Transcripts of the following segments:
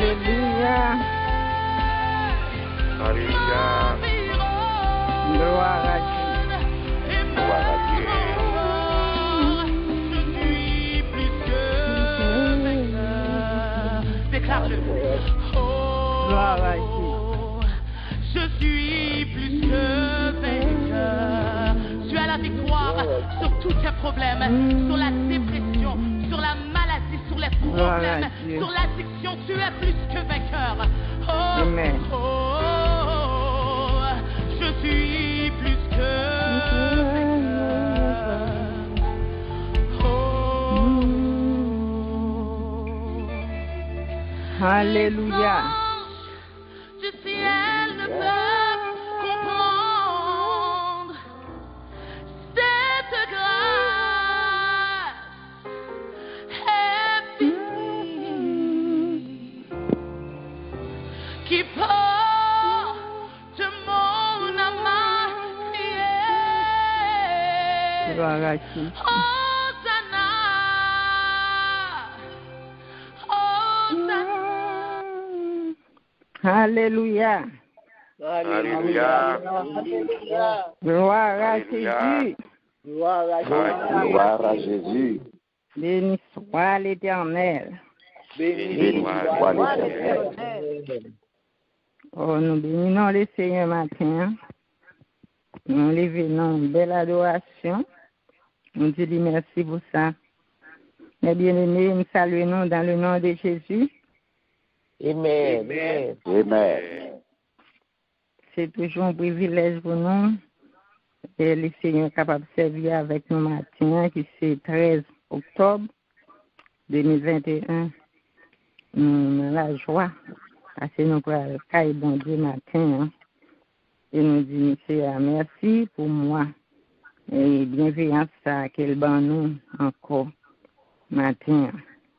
Alléluia. Alléluia. Gloire à Dieu. Gloire à Dieu. Je suis plus que vainqueur. Déclare-le. Gloire à Dieu. Je suis plus que vainqueur. Tu as la victoire sur tous tes problèmes, sur la dépression, sur la maladie, sur les problèmes, sur l'addiction. Tu es plus que vainqueur. Amen. Je suis plus que vainqueur. Alléluia. Du ciel ne peuvent comprendre cette grâce infinie qui porte mon âme à crier. Gloire à Dieu. Hosanna, Hosanna. Alléluia. Alléluia. Gloire à Alléluia. Jésus. Gloire à Jésus. Béni soit l'Éternel. Béni soit l'Éternel. Oh, nous bénissons le Seigneur matin. Nous levons une belle adoration. Nous disons merci pour ça. Mes bien-aimés, nous saluons dans le nom de Jésus. Amen. Amen. C'est toujours un privilège pour nous. Et le Seigneur est capable de servir avec nous matin, qui c'est 13 octobre 2021. Nous avons la joie. Parce que nous avons le bon Dieu matin. Et nous disons, Monsieur, merci pour moi. Et bienveillance à quel ban nous encore matin.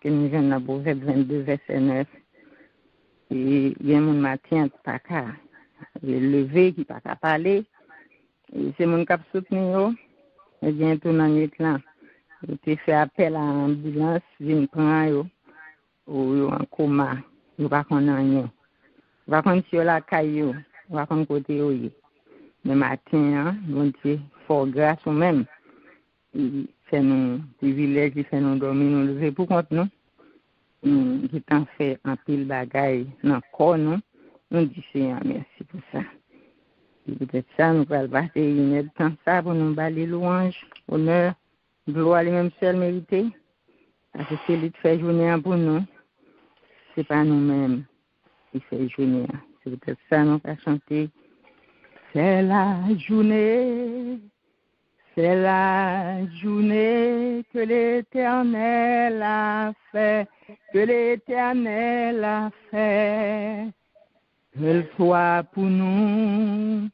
Que nous venons dans Proverbe 22, verset 9. Et il y a mon matin qui pas qu'à lever, qui pas qu'à parler. Et c'est mon cap soutenu. Et bien tout dans nuit là. J'ai fait appel à l'ambulance, vient prendre ou en coma. Je pas connait rien. Je pas connait sur la caillou, je pas connait côté yo. Mais matin, bon Dieu, fort grâce ou même. Il fait nous privilège, il fait nous dormir, nous lever pour compte nous. Qui t'en fait un pile bagaille dans le corps, nous disons Seigneur, merci pour ça. Et peut-être ça, nous allons passer une aide tant ça pour nous balayer louange, honneur, gloire, les mêmes seuls mérités. Parce que c'est lui qui fait journée pour nous. C'est pas nous-mêmes qui fait journée. C'est peut-être ça, nous allons chanter. C'est la journée que l'Éternel a fait, que l'Éternel a fait. Qu'elle soit pour nous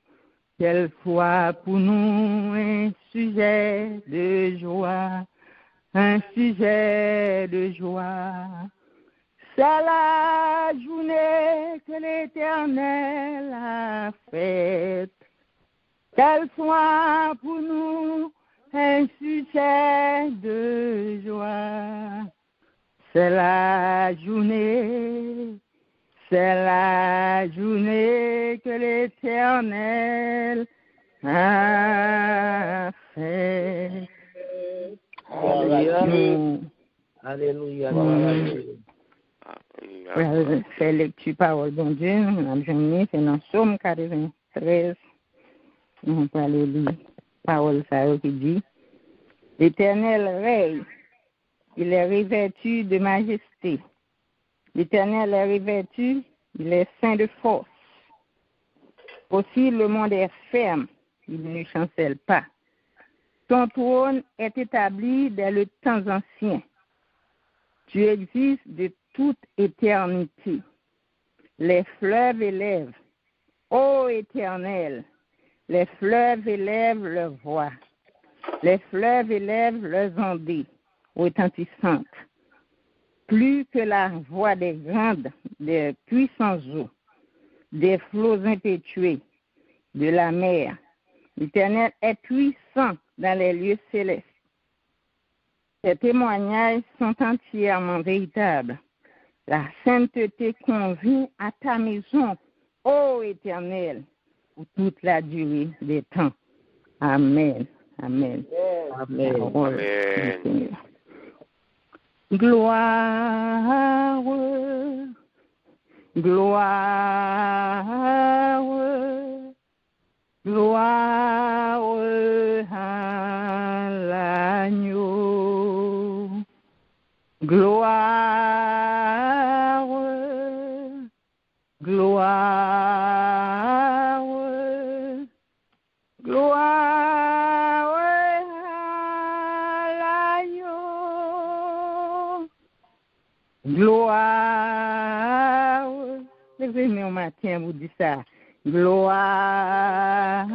un sujet de joie, un sujet de joie. C'est la journée que l'Éternel a faite. Qu'elle soit pour nous un sujet de joie. C'est la journée que l'Éternel a fait. Alléluia. C'est lecture parole de Dieu. C'est dans Psaume 93. On peut aller lire parole ça qui dit l'Éternel règne, il est revêtu de majesté. L'Éternel est revêtu, il est saint de force. Aussi le monde est ferme, il ne chancelle pas. Ton trône est établi dès le temps ancien. Tu existes de toute éternité. Les fleuves élèvent, ô Éternel, les fleuves élèvent leur voix. Les fleuves élèvent leurs ondées retentissantes. Plus que la voix des grandes, des puissantes eaux, des flots impétueux de la mer. L'Éternel est puissant dans les lieux célestes. Ces témoignages sont entièrement véritables. La sainteté convient à ta maison, ô Éternel, pour toute la durée des temps. Amen. Amen. Amen. Amen. Gloire, gloire, gloire à l'agneau. Gloire, gloire, gloire à l'agneau. Gloire. Levez-moi au matin, vous dites ça. Gloire,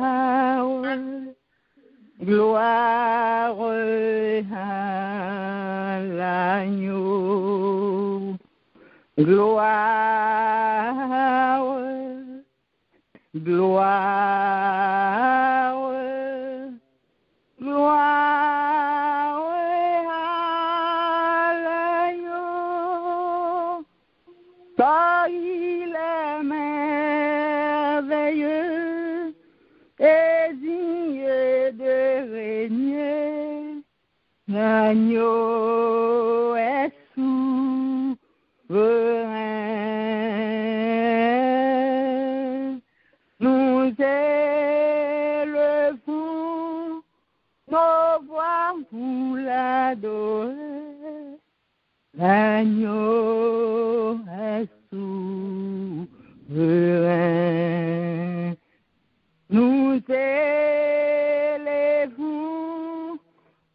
gloire à l'agneau. Gloire, gloire, gloire à l'agneau. Car il est merveilleux et digne de régner. L'agneau est souverain. Nous élevons nos voix pour l'adorer. L'agneau est souverain. Nous élevons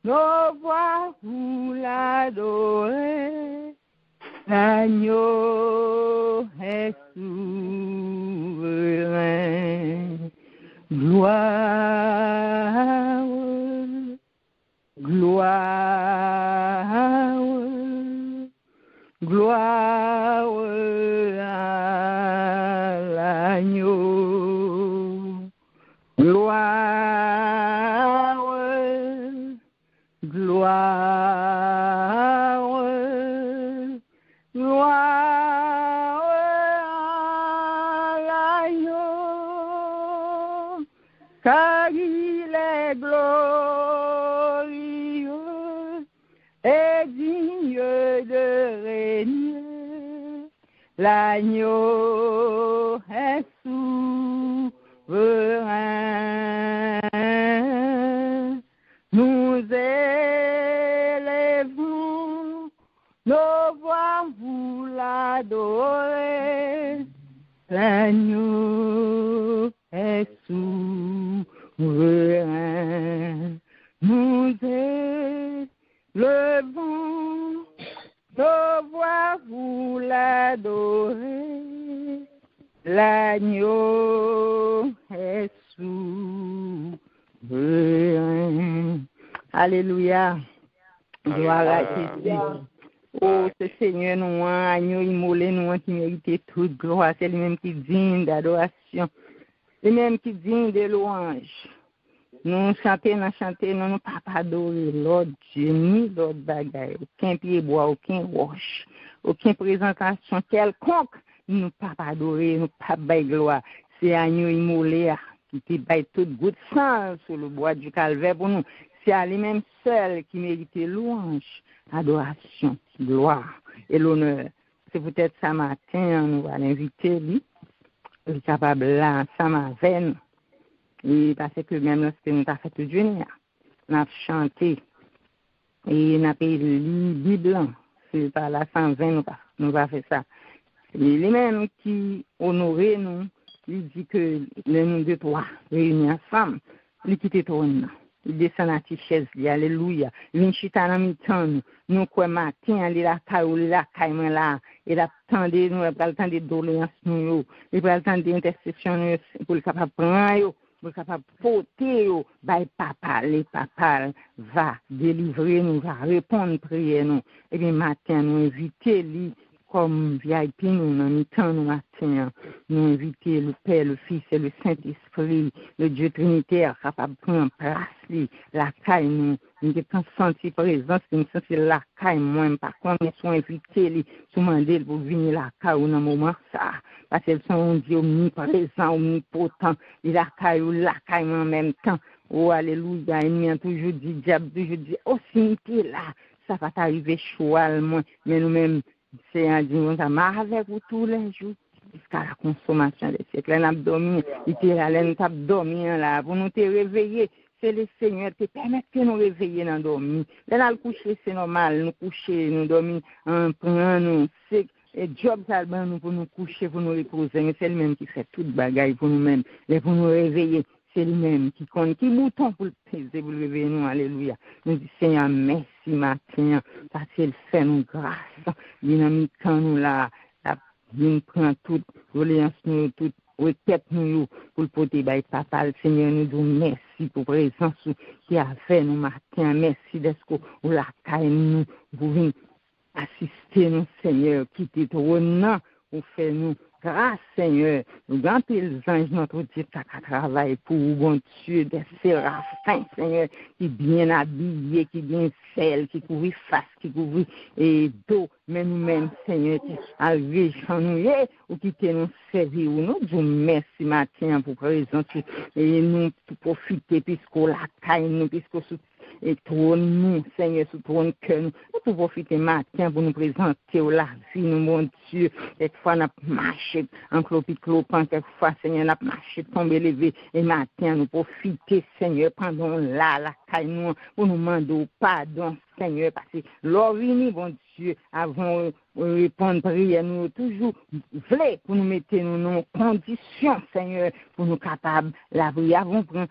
nos voix pour l'adorer. L'agneau est souverain. Gloire, gloire, gloire à l'agneau. Gloire, gloire, gloire à l'agneau, car il est glorieux et digne de régner. L'agneau est souverain. Nous élevons nos voix pour l'adorer. L'agneau est souverain. Nous élevons nos voix pour l'adorer. L'agneau est souverain. Alléluia. Gloire à Jésus. Oh, ce Seigneur, nous, agneau immolé, nous, qui mérite toute gloire. C'est lui-même qui digne d'adoration. Lui-même qui digne de louange. Nous chanter, nous ne pas adorer l'autre Dieu, ni l'autre bagaille. Aucun pied bois, aucun roche, aucune présentation quelconque. Nous ne pas adorer, nous pas bailler gloire. C'est agneau immolé qui te baille toute goutte de sang sur le bois du calvaire pour nous. C'est à lui-même seul qui mérite louange, adoration, gloire et l'honneur. C'est peut-être ce matin, nous allons l'inviter, lui. Il est capable là, ensemble avec nous. Et parce que même lorsque nous avons fait le journée, nous avons chanté et nous avons lu la Bible. C'est par la 120, nous avons fait ça. Et les mêmes qui honoraient nous, ils disent que nous deux, trois, réunis ensemble, ils quittent le trône. Il descend à la chaise, alléluia. Il vient chita dans mi-temps, nous quoi matin, il a caillou, la caille là, il a tendu, nous avons le temps de doléances, nous, il a le temps d'intercession pour le capable prendre, pour le capable porter, bah papa, les papas va délivrer nous, va répondre prière nous. Et bien matin, nous inviter lui comme VIP nous dans mi-temps nous matin, nous inviter le Père, le Fils et le Saint-Esprit, le Dieu Trinitaire capable de prendre place, la caille nous, nous avons senti présence, nous avons senti la caille, moi, par contre, nous sommes invités, nous demandons pour venir la caille dans un moment ça. Parce qu'ils sont Dieu omniprésent, omnipotent, la caille en même temps. Oh, alléluia, il a toujours dit, diable, toujours dit, oh, si tu es là, ça va t'arriver choix, moi, mais nous-mêmes, c'est un Dieu, on marre avec vous tous les jours. Jusqu'à la consommation des siècles. Nous avons dormi, nous avons dormi là, pour nous te réveiller. C'est le Seigneur qui permet que nous réveiller dans dormir. Là, nous coucher, c'est normal, nous coucher, nous dormir, nous, c'est job nous pour nous coucher, pour nous reposer. Mais c'est lui-même qui fait toute bagaille pour nous-mêmes, pour nous réveiller. C'est lui-même qui compte, qui bouton pour le peser, pour le réveiller nous, alléluia. Nous disons, Seigneur, merci matin, parce qu'il fait nous grâce. Dynamique quand nous là. Nous prenons toute reliance, nous, toute requête, nous, pour le porter, papa, le Seigneur, nous disons merci pour la présence qui a fait nous matin. Merci d'être au la caille, nous, pour venir assister nous, Seigneur, qui t'est au nom, pour faire nous grâce, Seigneur. Nous gardons les anges, notre Dieu, qui travaille pour bon Dieu, des séraphins, Seigneur, qui bien habillés, qui bien celles, qui couvrent face, qui couvrent et dos, mais nous-mêmes, Seigneur, qui arrivent chez nous, ou qui nous servir, nous disons merci matin pour présence, et nous pour profiter, puisqu'on la caille, nous, puisqu'on et trône nous, Seigneur, sous trône que nous pouvons profiter matin pour nous présenter la vie, nous, mon Dieu. Quelquefois, nous avons marché en clopin, quelquefois, Seigneur, nous avons marché, tombé, levé, et matin, nous profiter, Seigneur, pendant la caille, nous, pour nous demander pardon, Seigneur, parce que l'origine, bon Dieu, avant répondre prière, nous toujours voulons pour nous mettre nous dans conditions, Seigneur, pour nous capables la prière, avant prendre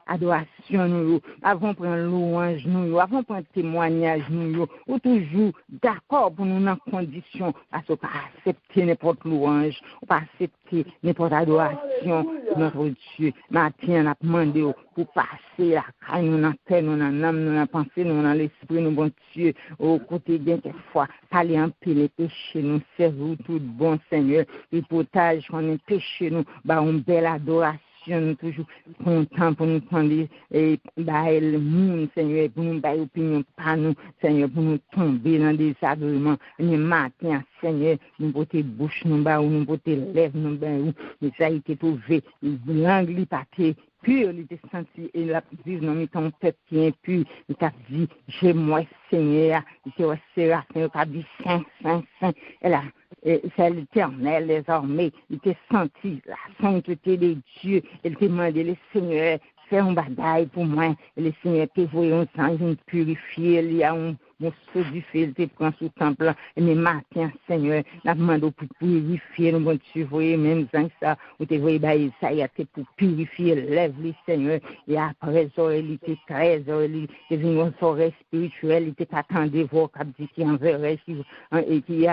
adoration, nous, avant prendre louange, nous, avant prendre témoignage, nous, ou toujours d'accord pour nous dans conditions, parce qu'on pas accepter n'importe louange, on pas accepter n'importe adoration, notre Dieu. Matin, on a demandé pour passer la caille, nous dans terre, nous dans l'âme, nous dans la pensée, nous dans l'esprit, nous, bon Dieu, au côté bien quelquefois, parler un peu les péchés, nous servir tout bon Seigneur, le potage, on est péché, nous, une belle adoration. Nous toujours contents pour nous prendre le monde, Seigneur, pour nous bailler opinion par nous, Seigneur, pour nous tomber dans des agréments. Le matin, Seigneur, nous porter bouche, nous porter lèvres, nous bailler, mais ça a été trouvé, l'angle pâté pur, il était senti, et la vivre dans ton peuple qui est impur, il t'a dit, j'ai moi, Seigneur, il t'a dit, Séraphin, il t'a dit, Saint, c'est l'Éternel, les armées, il t'a senti la sainteté de Dieu, il t'a demandé, le Seigneur, fais un bagaille pour moi, et le Seigneur t'a voyé un sang, il purifié, il y a un morceau du feu, il t'a pris sous temple, et les matins, Seigneur, la demande pour purifier, nous, bon Dieu, voyez, même sang, ça, ou t'a voyé, ça, il a été pour purifier, lève-les, Seigneur, et après, il était très, il est venu un soirée spirituel, il était attendu, voir, qui enverrait, et qui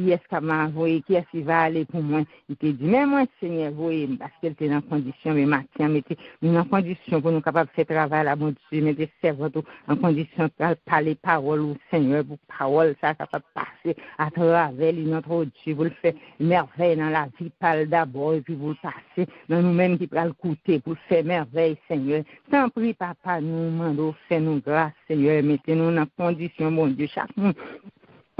est-ce qu'il m'a envoyé, qui est-ce qu'il va aller pour moi, il t'a dit, mais moi, Seigneur, voyez, parce qu'elle était dans condition, mais matin, mettez nous en condition pour nous capables de faire travail à bon Dieu, mettez servant en condition de parler parole au Seigneur, pour parole, ça capable de passer à travers notre Dieu, vous le faites merveille dans la vie, parle d'abord, et puis vous le passez dans nous-mêmes qui pourra le coûter pour faire merveille, Seigneur. Tant pis, papa, nous demandons, fais-nous grâce, Seigneur, mettez-nous en condition, mon Dieu, chaque monde.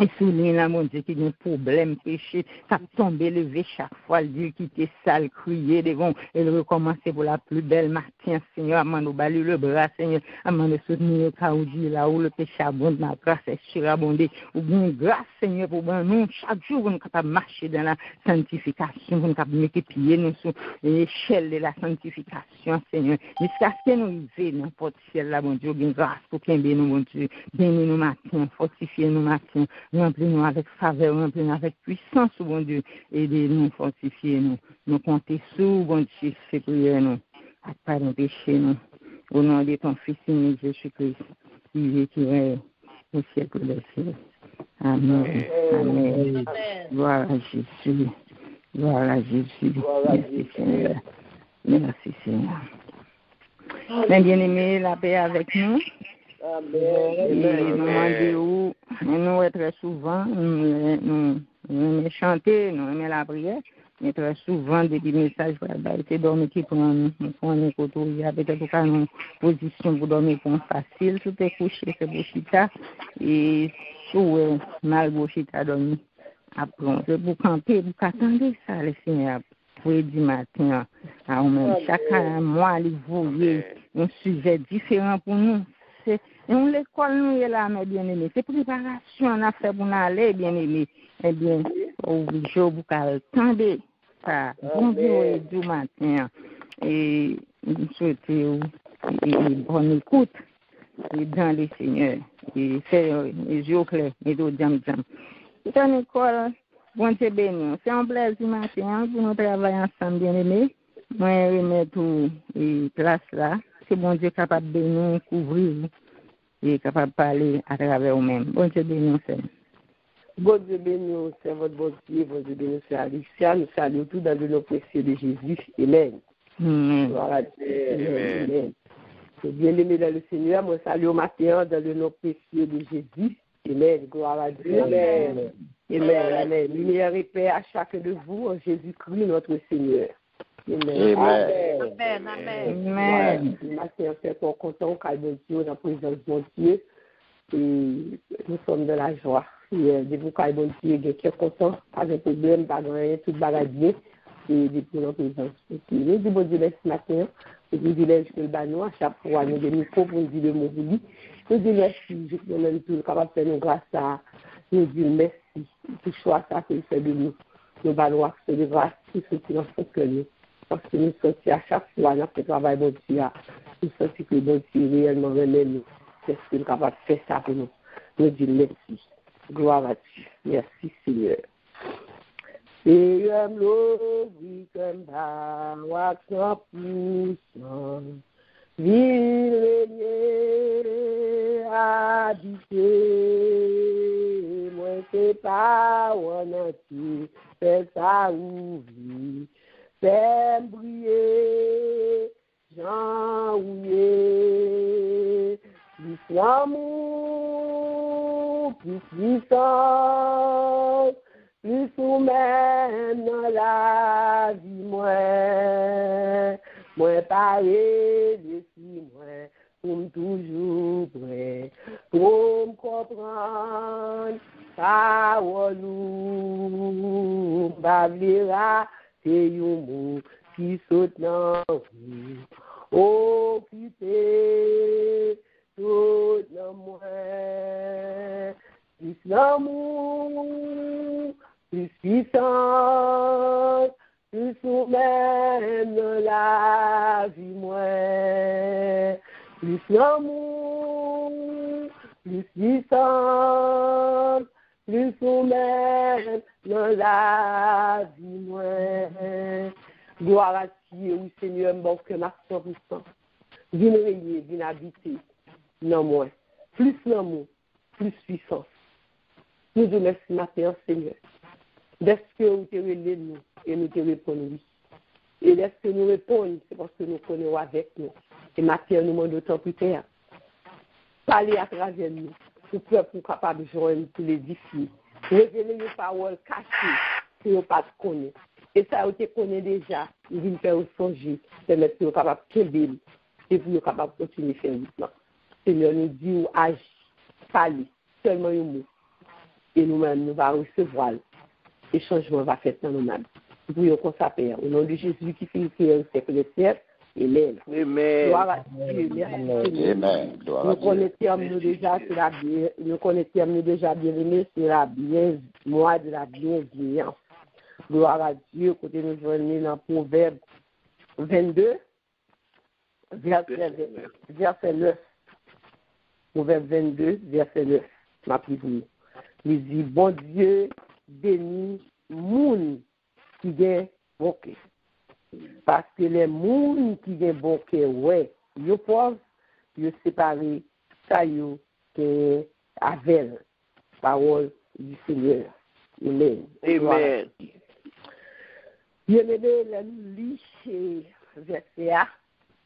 Et souligne là, mon Dieu, qui a un problème, péché, ça tombe, levé chaque fois, le Dieu qui était sale, crier devant, et recommencer pour la plus belle matin, Seigneur, à nous balu le bras, Seigneur, à nous soutenir, car on dit là où le péché abonde, ma grâce est surabondée, ou bon grâce, Seigneur, pour nous, chaque jour, nous sommes capables de marcher dans la sanctification, nous sommes capables de mettre pieds, nous sur l'échelle de la sanctification, Seigneur, jusqu'à ce que nous vivions n'importe ciel là, mon Dieu, bien grâce pour qu'il bénisse nous, mon Dieu, bénis nous matin, fortifiez nous matin, remplis-nous avec faveur, remplis-nous avec puissance, bon Dieu, aidez-nous, fortifiez-nous, nous comptez sur, bon Dieu, fais prière, nous, à pardon péché, nous, au nom de ton Fils unique, Jésus-Christ, qui vit, qui règne, au siècle des siècles. Amen. Amen. Gloire à Jésus. Gloire à Jésus. Merci, Seigneur. Merci, Seigneur. Bien-aimés, la paix avec nous. Et nous très souvent, nous aimons chanter, nous aimons la prière, Mais très souvent, des messages pour c'est dormir qui prend un côté, il y a peut-être pas une position pour dormir pour facile, tout est couché, c'est bochita, et sous mal bochita dormir. Après, c'est pour camper, pour attendre ça, le Seigneur, pour du matin, à nous-mêmes. Chacun mois, il voulait un sujet différent pour nous. C'est l'école, nous, est là, mes bien-aimés. C'est préparation, on a fait pour nous aller, bien-aimés. Eh bien, je vous attendez ça, bon Dieu du matin, et je souhaite une bonne écoute dans les Seigneurs, et faire les yeux clairs, et d'autres jam. C'est une école, bon Dieu béni, c'est un plaisir matin pour nous travailler ensemble, bien-aimés. Moi, je remets tout les classes là, c'est bon Dieu capable de nous couvrir et capable de parler à travers nous-mêmes. Bon Dieu béni, c'est. Bon Dieu béni, c'est votre bon Dieu béni, c'est Alicia. Nous saluons tout dans le nom précieux de Jésus. Amen. Gloire à Dieu. Amen. Bien-aimé dans le Seigneur, moi salue au matin dans le nom précieux de Jésus. Amen. Gloire à Dieu. Amen. Amen. Amen. Lumière et paix à chacun de vous en Jésus-Christ, notre Seigneur. Amen. Amen. Amen. Amen. Amen. Le matin, c'est pour content qu'à Dieu, dans la présence de mon Dieu. Et nous sommes de la joie. Des boucailles bon Dieu, qui est content, pas de problème, pas de rien, tout baladé, et depuis notre présence. Nous disons bon Dieu ce matin, nous disons que le banon, à chaque fois, nous avons micro pour nous dire le mot pour lui. Nous disons merci, je suis même tout capable de faire nos grâces à nous dire merci, pour choix ça qu'il fait de nous. Nous allons accepter de grâce, tout ce qui nous fait que nous. Parce que nous sommes à chaque fois, dans ce travail bon Dieu, nous sommes que bon Dieu réellement remet nous. C'est ce qu'il est capable de faire ça pour nous. Nous disons merci. Gloire à Dieu. Merci Seigneur. Seigneur, oui, comme bawa sans puissant, ville habité, moi c'est pas un entier, c'est ça ouvri, c'est briller, Jean ouillé, l'amour, plus puissant, plus ou même dans la vie, moi parler de si, moi, pour me toujours prêt, pour me comprendre, parole ou, bablera, c'est un mot qui saute dans vous, occupé, tout dans moi, plus l'amour, plus puissance, plus ou même dans la vie, plus l'amour, plus puissance, plus ou même dans la vie, gloire à Dieu, oui Seigneur, bon que ma 100%, viens régner, viens habiter, non moins, plus l'amour, plus puissance. Nous te remercions matin, Seigneur. Dès que vous te relèvez nous et nous te répondons oui. Et dès que nous répondons, c'est parce que nous connaissons avec nous. Et matin, nous demandons autant plus tard. Parlez à travers nous. Pour peuple capable de joindre tous les défis. Révéler les paroles cachées que nous ne connaissons pas. Et ça, vous te connaissez déjà. Nous voulons faire songer. C'est maintenant capable de tomber. Et vous êtes capable de continuer à faire maintenant. Seigneur nous dit, agis, parlez, seulement un mot. Et nous-mêmes, nous allons recevoir. Et changement va faire dans nous-mêmes. Nous voulons qu'on s'appelle. Au nom de Jésus qui fait le siècle des siècles. Amen. Amen. Gloire à Dieu. Merci. Amen. Nous connaissons déjà, c'est la bien. Nous connaissons déjà bienvenue, c'est la bien, moi de la bienveillance. Gloire à Dieu, côté nous joignons dans Proverbe 22, verset 9. Proverbe 22, verset 9. Ma prière. Il dit, bon Dieu, bénis moun qui gagne bon cœur. Parce que les moun qui gagne bon cœur, ouais, ils peuvent se séparer, ça y est, avec la parole du Seigneur. Amen. Amen. Bien-aimé, nous lisons verset A.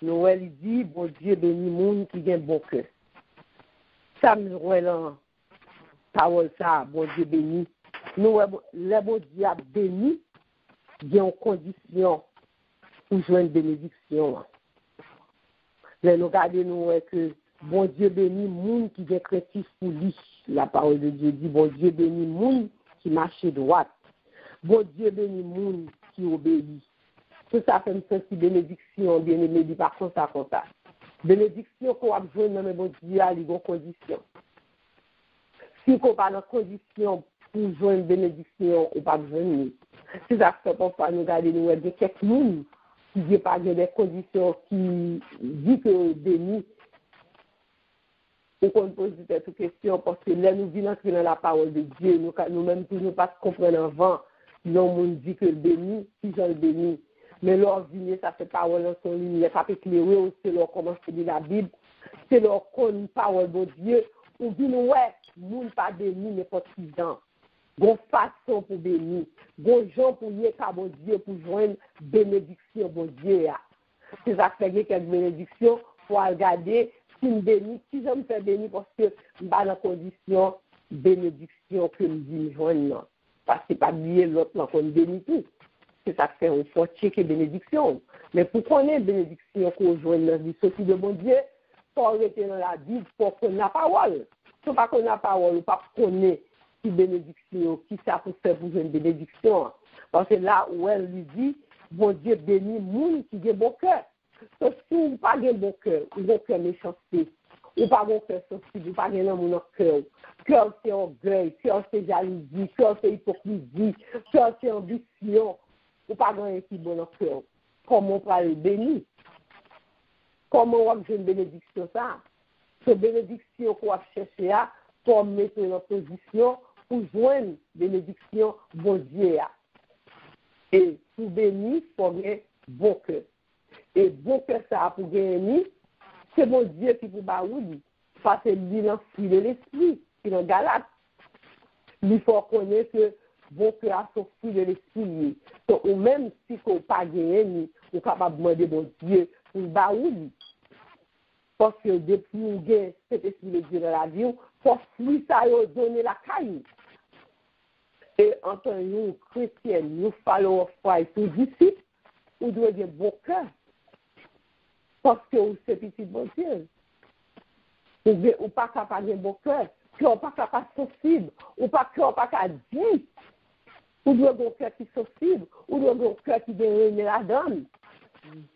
Noël dit, bon Dieu, bénis moun qui gagne bon cœur. Ça me relance. Parole ça, bon Dieu béni. Nous, le bon Dieu a béni il y a une condition pour jouer une bénédiction. Là, nous regardons que bon Dieu bénit moun qui est créatif pour lui. La parole de Dieu dit, bon Dieu bénit moun qui marche droite. Bon Dieu bénit moun qui obéit. Tout ça fait une petite bénédiction, bien aimé, dit par contre ça comme ça. Bénédiction qu'on a besoin de bon Dieu, il y a des conditions. Si on n'a pas de conditions pour jouer une bénédiction, on n'a pas besoin de nous. C'est ça que parfois nous regardons, nous avons quelques personnes qui n'ont pas des conditions qui disent que béni. Ou qu'on pose cette question parce que là, nous venons entrer dans la parole de Dieu, nous-mêmes, nous pas comprendre avant. Non, on dit que le béni, si j'en le béni. Mais leur vie, ça fait parole dans son lumière, ça peut éclairer, c'est leur commence à lire la Bible, c'est leur une parole de Dieu. On dit, ouais, moun pas béni, n'importe qui gens. Bon façon pour bénir, bon gens pour y être bon Dieu, pour joindre bénédiction, bon Dieu. C'est ça que fait quelques bénédictions, pour regarder si je bénis, si je me fais bénir, parce que je suis dans la condition bénédiction que je dis joindre. Parce que pas oublier l'autre, qu'on bénit tout. C'est ça que fait, on faut checker bénédiction. Mais pour qu'on ait bénédiction, qu'on joigne dans la vie, ce qui de bon Dieu, faut arrêter dans la Bible pour qu'on ait la parole. Si on pas qu'on ait la parole, on pas qu'on ait qui bénédiction, qui ça pour faire pour une bénédiction. Parce que là où elle lui dit, bon Dieu bénit moun qui a bon cœur. Donc si on n'a pas un bon cœur, ou bon cœur méchanceté, ou pas bon cœur sensible, ou pas un homme dans cœur. Cœur c'est orgueil, cœur c'est jalousie, cœur c'est hypocrisie, cœur c'est ambition, ou pas un qui bon dans cœur. Comment on peut le bénir? Comment on va faire une bénédiction ça? Cette bénédiction qu'on va chercher à, pour mettre en position, pour joindre bénédiction bon Dieu. Et pour bénir, il faut avoir bon cœur. Et bon cœur, ça pour gagner, c'est bon Dieu qui vous baouli. Parce que lui, il a fruit de l'esprit, il est Galate. Il faut connaître que bon cœur a son fruit de l'esprit. Donc, ou même si on n'a pas gagné, on est capable de demander bon Dieu pour le baouli. Parce que depuis nous avons cet esprit de Dieu dans la vie, pour fruit ça, il a donné la caille. Et en tant que nous, chrétiens, nous followers of Christ, nous disciples, nous devons avoir bon cœur. Parce que vous êtes petit bon Dieu. Vous n'êtes pas capable de bon cœur. Vous n'êtes pas capable de sensible. Vous n'êtes pas capable de dire. Vous devez avoir un cœur qui est sensible. Vous devez avoir un cœur qui est la donne.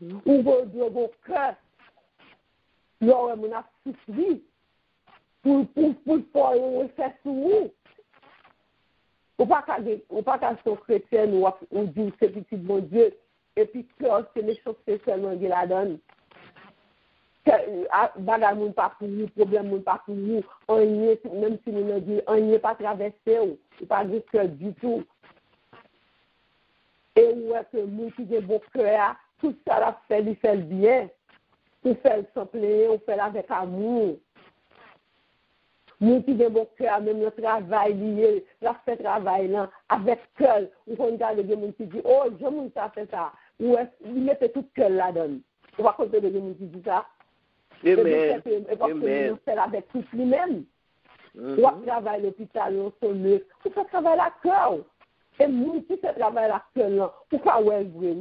Vous devez avoir un cœur. Là, on a souffri. Pour faire sur vous. Vous n'êtes pas capable de chrétien ou dire c'est petit bon Dieu. Et puis, cœur, c'est les choses seulement de la donne. Bagarre moun pas pour vous, problème moun pas pour vous, même si nous dit on n'est pas traversé ou pas de cœur du tout. Et où est que moun qui a bon cœur, tout ça la fait, il fait le bien, pour faire le simple, on fait avec amour. Moun qui a bon cœur, même le travail lié, la fait travail là, avec cœur, ou on regarde les gens qui disent oh, je moun ça fait ça, ou il met tout cœur là-dedans. On va compter les gens qui disent ça. Et parce que nous fait avec tout lui-même. On va travailler à l'hôpital, on sonne, on fait travailler à cœur. Et nous qui fait travailler à cœur là, pourquoi on est vrai?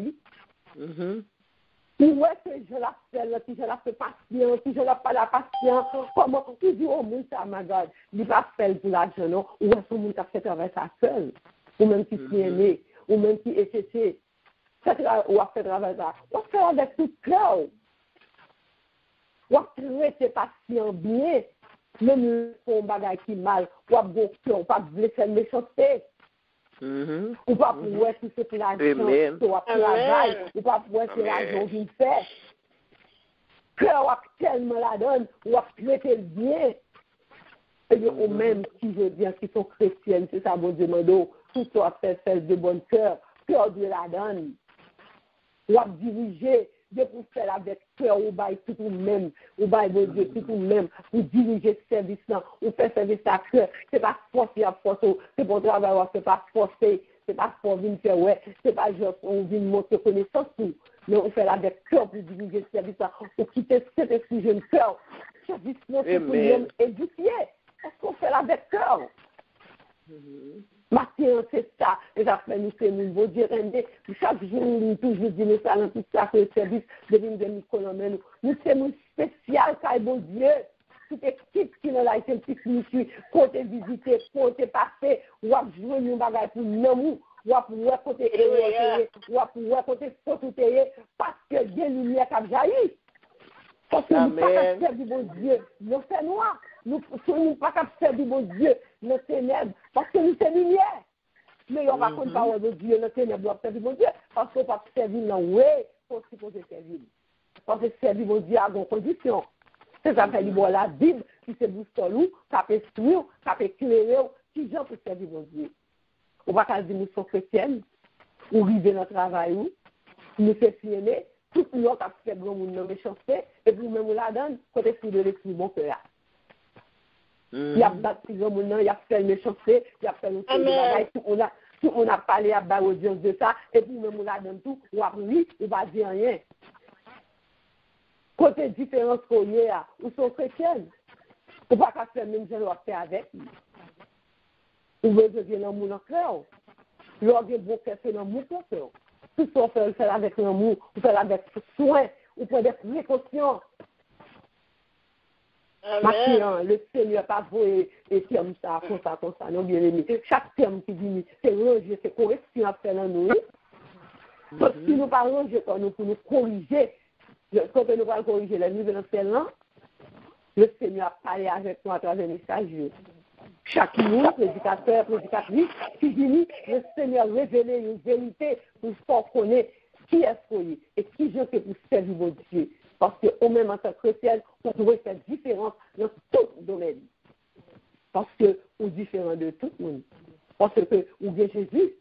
Où est-ce que je la fais là, si je la fais patient, si je la fais pas la patient, comment tu dis oh mon ça, my God, il va faire pour l'argent, non? Ou est-ce que mon fait travailler à cœur? Ou même qui s'y aimé, ou même qui est cherché. Ou à faire travailler ça. On fait avec tout cœur. Ou à traiter patient bien, même pour un bagage qui mal, ou à bon cœur, ou pas blesser le méchanceté. Ou pas pouvoir si c'est pour l'argent, ou à travail, ou pas pouvoir si l'argent qu'il fait. Cœur, ou à tellement la donne, ou à traiter le bien. Et bien, ou même, si je dis qu'ils sont chrétiennes, c'est ça, mon Dieu, tout soit fait de bon cœur, cœur de la donne. Ou à diriger, de pour faire avec cœur, ou bail tout ou même, ou bail de Dieu tout ou même, ou diriger ce service-là, ou faire service à cœur, c'est pas forcer à forcer, c'est pour travailler, c'est pas forcer, c'est pas pour venir faire, ouais, c'est pas juste, on vient montrer connaissance tout, mais on fait avec cœur pour diriger ce service-là, ou quitter cet esprit jeune cœur, service-là, c'est pour nous édifier, parce qu'on fait avec cœur. Matin, c'est ça. Et ça fait nous, c'est nous, bon Dieu, chaque jour, nous toujours disons ça dans tout ça, que le service de l'Indemnité économique. Nous sommes spécial, car bon Dieu, toute équipe qui est là, c'est un petit cliché, côté visiter, côté passer, ou à jouer nous bagaille pour nous, ou à côté ou à côté photo, parce que Dieu lumière qui a jailli. Parce que nous ne pouvons pas faire du bon Dieu, nous c'est noir. Nous ne pouvons pas faire du bon Dieu, nous ténèbres, parce que nous c'est lumière. Mais on ne raconte pas de Dieu, nous ténèbres, nous faire du bon Dieu, parce qu'on ne peut pas servir dans le way, pour supposer servir. Parce que servir bon Dieu à des conditions. C'est ça fait du bon la Bible, qui se boussole ou, ça peut instruire, ça peut éclairer, qui j'en peut servir bon Dieu. On va pas dire nous sommes chrétiennes, ou river dans le travail, ou nous fait filmer, tout le monde a fait bon monde dans méchanceté, et puis même la donne, côté fou de l'esprit bon cœur. Il y a battu le monde, il y a fait méchanceté, il y a fait le travail, tout le monde a parlé à bas audience de ça, et puis même la donne tout, ou a oui, ou va dire rien. Côté différence qu'on y a, ou sont chrétiennes, ou pas qu'à faire même je dois faire avec. Ou besoin de l'amour dans le cœur. L'orgue bon cœur, c'est l'amour dans le cœur. Tout ça, on fait le faire avec l'amour, on fait avec soin, on prend des précautions. Maintenant, le Seigneur pas voué et terme ça, comme ça, non bien aimé. Chaque terme qui dit, c'est ranger, c'est correction à faire dans nous. Parce que si nous pas ranger pour nous corriger, quand nous allons corriger les niveaux dans celle-là, le Seigneur a parlé avec nous à travers les messages. Chaque jour, prédicateur, prédicatrice, qui dit, le Seigneur révélé une vérité pour faire connaître qui est ce et qui je fais pour servir mon Dieu. Parce qu'au même en tant que chrétienne, on pourrait faire différence dans tout domaine. Parce que on est différent de tout le monde. Parce que on vient Jésus,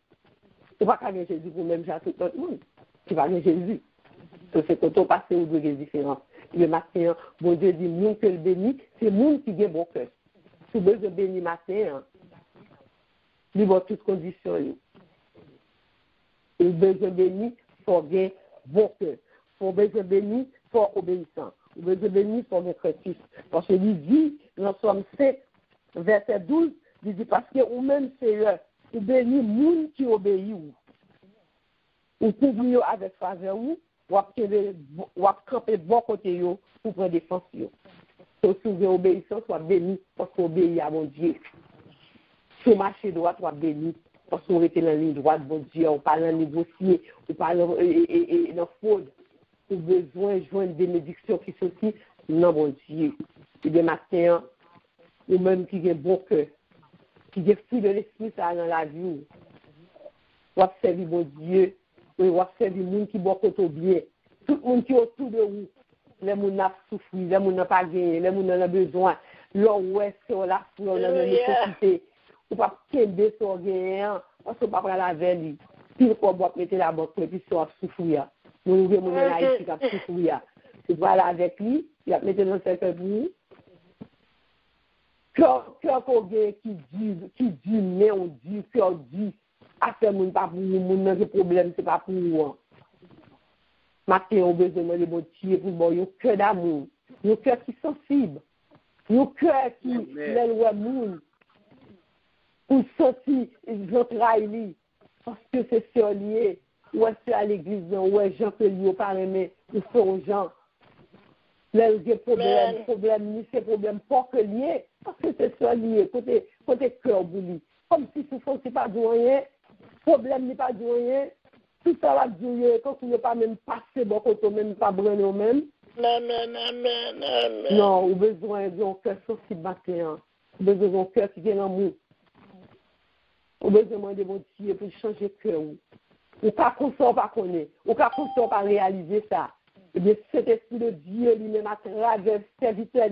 on ne va pas gagner Jésus pour même à tout le monde. Tu vas gagner Jésus. Donc c'est quand on passe où il y a différence. Le matin, bon Dieu dit, monde que le béni, c'est le monde qui a bon cœur. Si vous besoin de bénir matin, il y a toutes conditions. Il besoin de bénir, il faut bien bon cœur. Il faut besoin de bénir, il faut obéissant. Il besoin de bénir, il faut bien créatif. Parce qu'il dit, dans Somme 7, verset 12, il dit, parce que ou même Seigneur, ou bénir monde qui obéit ou couvrir avec faveur ou à camper bon côté pour prendre défense. Si vous obéissance, soit béni parce qu'on obéit à mon Dieu. Si vous marchez droit, soit béni parce qu'on était dans la ligne droite, mon Dieu, on parle en négocier, on parle en fraude. Ou besoin de joindre des bénédictions qui sont aussi, non, mon Dieu. Et des matins, ou même qui a bon cœur, qui a fruit de l'esprit ça dans la vie. Ou observer mon Dieu, ou observer les gens qui boivent au bien. Tout le monde qui est autour de vous. Les gens qui ont souffert, les gens qui n'ont pas gagné, les gens qui ont besoin, leur ouest sur la fleur, leur nécessité. Ou pas qu'aider sur gagnant, parce qu'on ne peut pas la veille. Puis on va mettre la banque, puis on va souffrir. Nous avons mon Haïti qui a souffrir. Tu vas aller avec lui, il va mettre dans le cercle pour nous. Cœur qu'on gagne qui dit, mais on dit, cœur dit, affaire mon pas pour nous, mon problème, c'est pas pour nous. Matin, on a besoin de bon Dieu pour bon, un cœur d'amour, un cœur qui est sensible, un cœur qui est loin pour sortir l'entraille, parce que c'est sur lié, ou est-ce à l'église, ou est-ce gens que lui au parlement, ou sont gens. Là, il y a problème, c'est problème pas que lié, parce que c'est sur lié, côté cœur bouli. Comme si ce n'est pas du rien, problème n'est pas du rien. Tout ça va durer, quand tu n'es pas même passé, bon, quand tu même pas brûlé au même. Amen. Non, on a besoin d'un cœur sensible matin. On a besoin d'un cœur qui vient l'amour. On a besoin de mon Dieu pour changer le cœur. On ne peut pas consommer, pas connaître. On ne peut pas consommer, pas réaliser ça. Eh bien, cet esprit de Dieu, lui-même, à travers serviteur,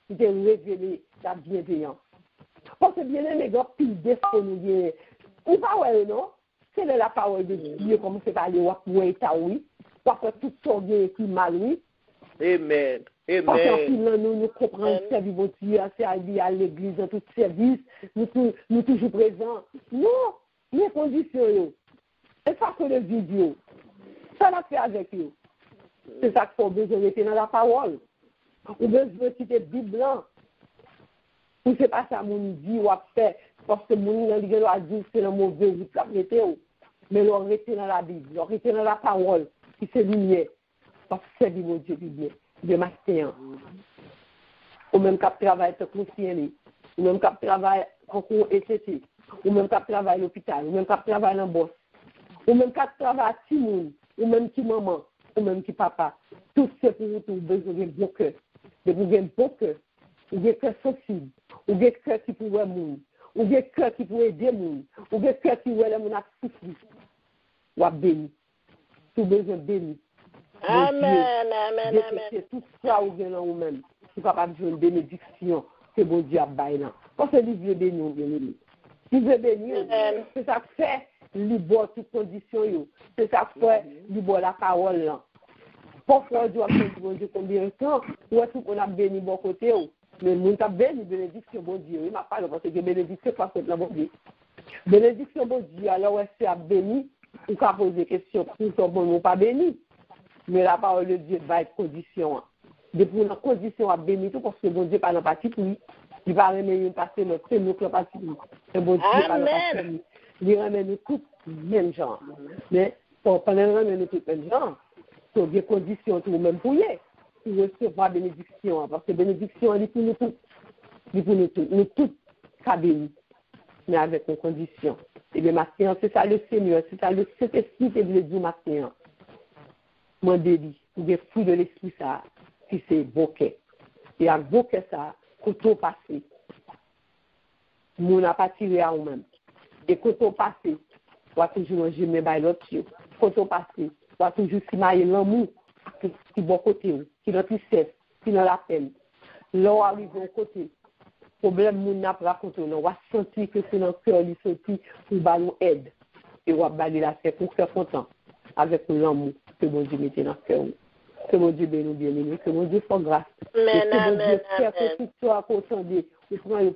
qui a révélé la bienveillance. Parce que bien aimé, il y a pile d'esprit nous. On va voir, non? C'est la parole de Dieu, comme c'est parlé, ou à faire tout ce qui est mal, oui. Amen. Parce qu'en nous comprenons que servir mon Dieu, servir à l'église, dans tout service, nous toujours présents. Non, les conditions, et ça que le vidéo, ça l'a fait avec eux. C'est ça qu'il faut besoin de dans la parole. On besoin de quitter la Bible. Ou c'est pas ça, mon dit, ou à faire, Parce que mon a dit c'est le mauvais route la arrêté mais l'on arrêté dans la Bible, l'on arrêté dans la parole qui c'est lumière parce que c'est mon Dieu bien de matin. Ou même cap travail te conseiller, ou même cap travail concours ECT, ou même cap travail à l'hôpital, ou même cap travail dans boss, ou même cap travail à petit monde, ou même qui maman, ou même qui papa. Tout c'est pour vous besoin de bon cœur. De vous gagner bon cœur, ou des cœur sensible, ou des cœur qui pourrait monde, ou des cœur qui pourrait aider monde, ou des cœur qui pourrait les monde à souffrir. Ou à béni. Tout besoin béni. Amen, amen, amen. Tout ça ou bien ou même. Tu ne peux pas besoin de bénédiction que bon Dieu a baillé. Parce que Dieu veut bénir, bien aimé. Il veut bénir, c'est ça que fait libre toutes conditions. C'est ça que fait libre la parole. Parfois, Dieu a fait bon Dieu combien de temps, ou est-ce qu'on a béni bon côté. Mais mon a béni, bénédiction bon Dieu. Il m'a parlé parce que bénédiction pas contre la bon Dieu. Bénédiction bon Dieu, alors est-ce qu'il a béni, ou qu'à poser des questions pour son bon ou pas béni. Mais la parole de Dieu va être condition. Depuis la condition à bénir tout parce que bon Dieu parle en partie pour lui. Il va remettre passer notre c'est nous qui partie pour lui. Et bon Dieu parle en partie pour lui. Il ramène nous tous même genre. Mais pendant qu'on ramène nous tous même genre, il y a des conditions tout même pour lui. Pour recevoir bénédiction. Parce que bénédiction, elle est pour nous tous. Elle est pour nous tous. Nous tous, ça bénit. Mais avec une condition. Et bien, maintenant, c'est ça le Seigneur. C'est ça le Saint-Esprit qui veut dire maintenant. Mon délit, pour des fruits de l'esprit, ça, si c'est bouquet. Et avec bouquet, ça, quand on passe, on n'a pas tiré à nous-mêmes. Et quand on passe, on va toujours manger mes bails l'autre. Quand on passe, on va toujours s'imaginer l'amour qui est bon côté, qui est dans la tristesse, qui est dans la peine. Là, on arrive au côté. Problème, on n'a pas raconté, on va sentir que c'est dans le cœur, il sortit pour nous aider. Et on va balayer la terre pour faire content avec l'amour que mon Dieu mette dans le cœur. Que mon Dieu bénisse bien aimé, que mon Dieu fasse grâce. Amen, que mon Dieu amen, fasse que tout soit contendu,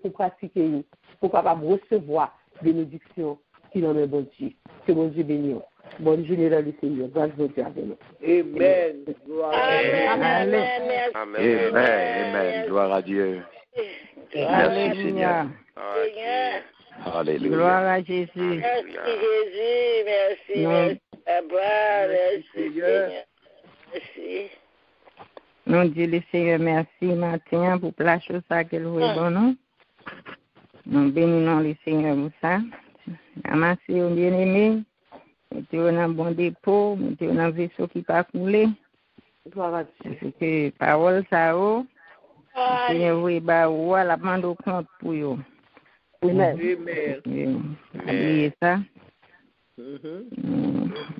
pour pratiquer, pour capable recevoir bénédiction qui en est bon Dieu. Que mon Dieu bénisse. Bonne journée dans le Seigneur. Grâce à Dieu avec nous. Amen. Amen. Amen. Amen. Gloire à Dieu. Merci Seigneur. Alléluia. Gloire à Jésus. Merci Jésus, merci. Merci Seigneur. Merci. Nous disons le Seigneur merci matin pour la chose qu'elle voulait bon nous. Nous bénissons le Seigneur pour ça. Merci au bien-aimé. Mettez-vous dans un bon dépôt, mettez-vous dans un vaisseau qui pas couler. Gloire à Dieu. C'est que parole ça o. Seigneur vous ba ou la prendre compte pour vous. Amen. Oubliez ça.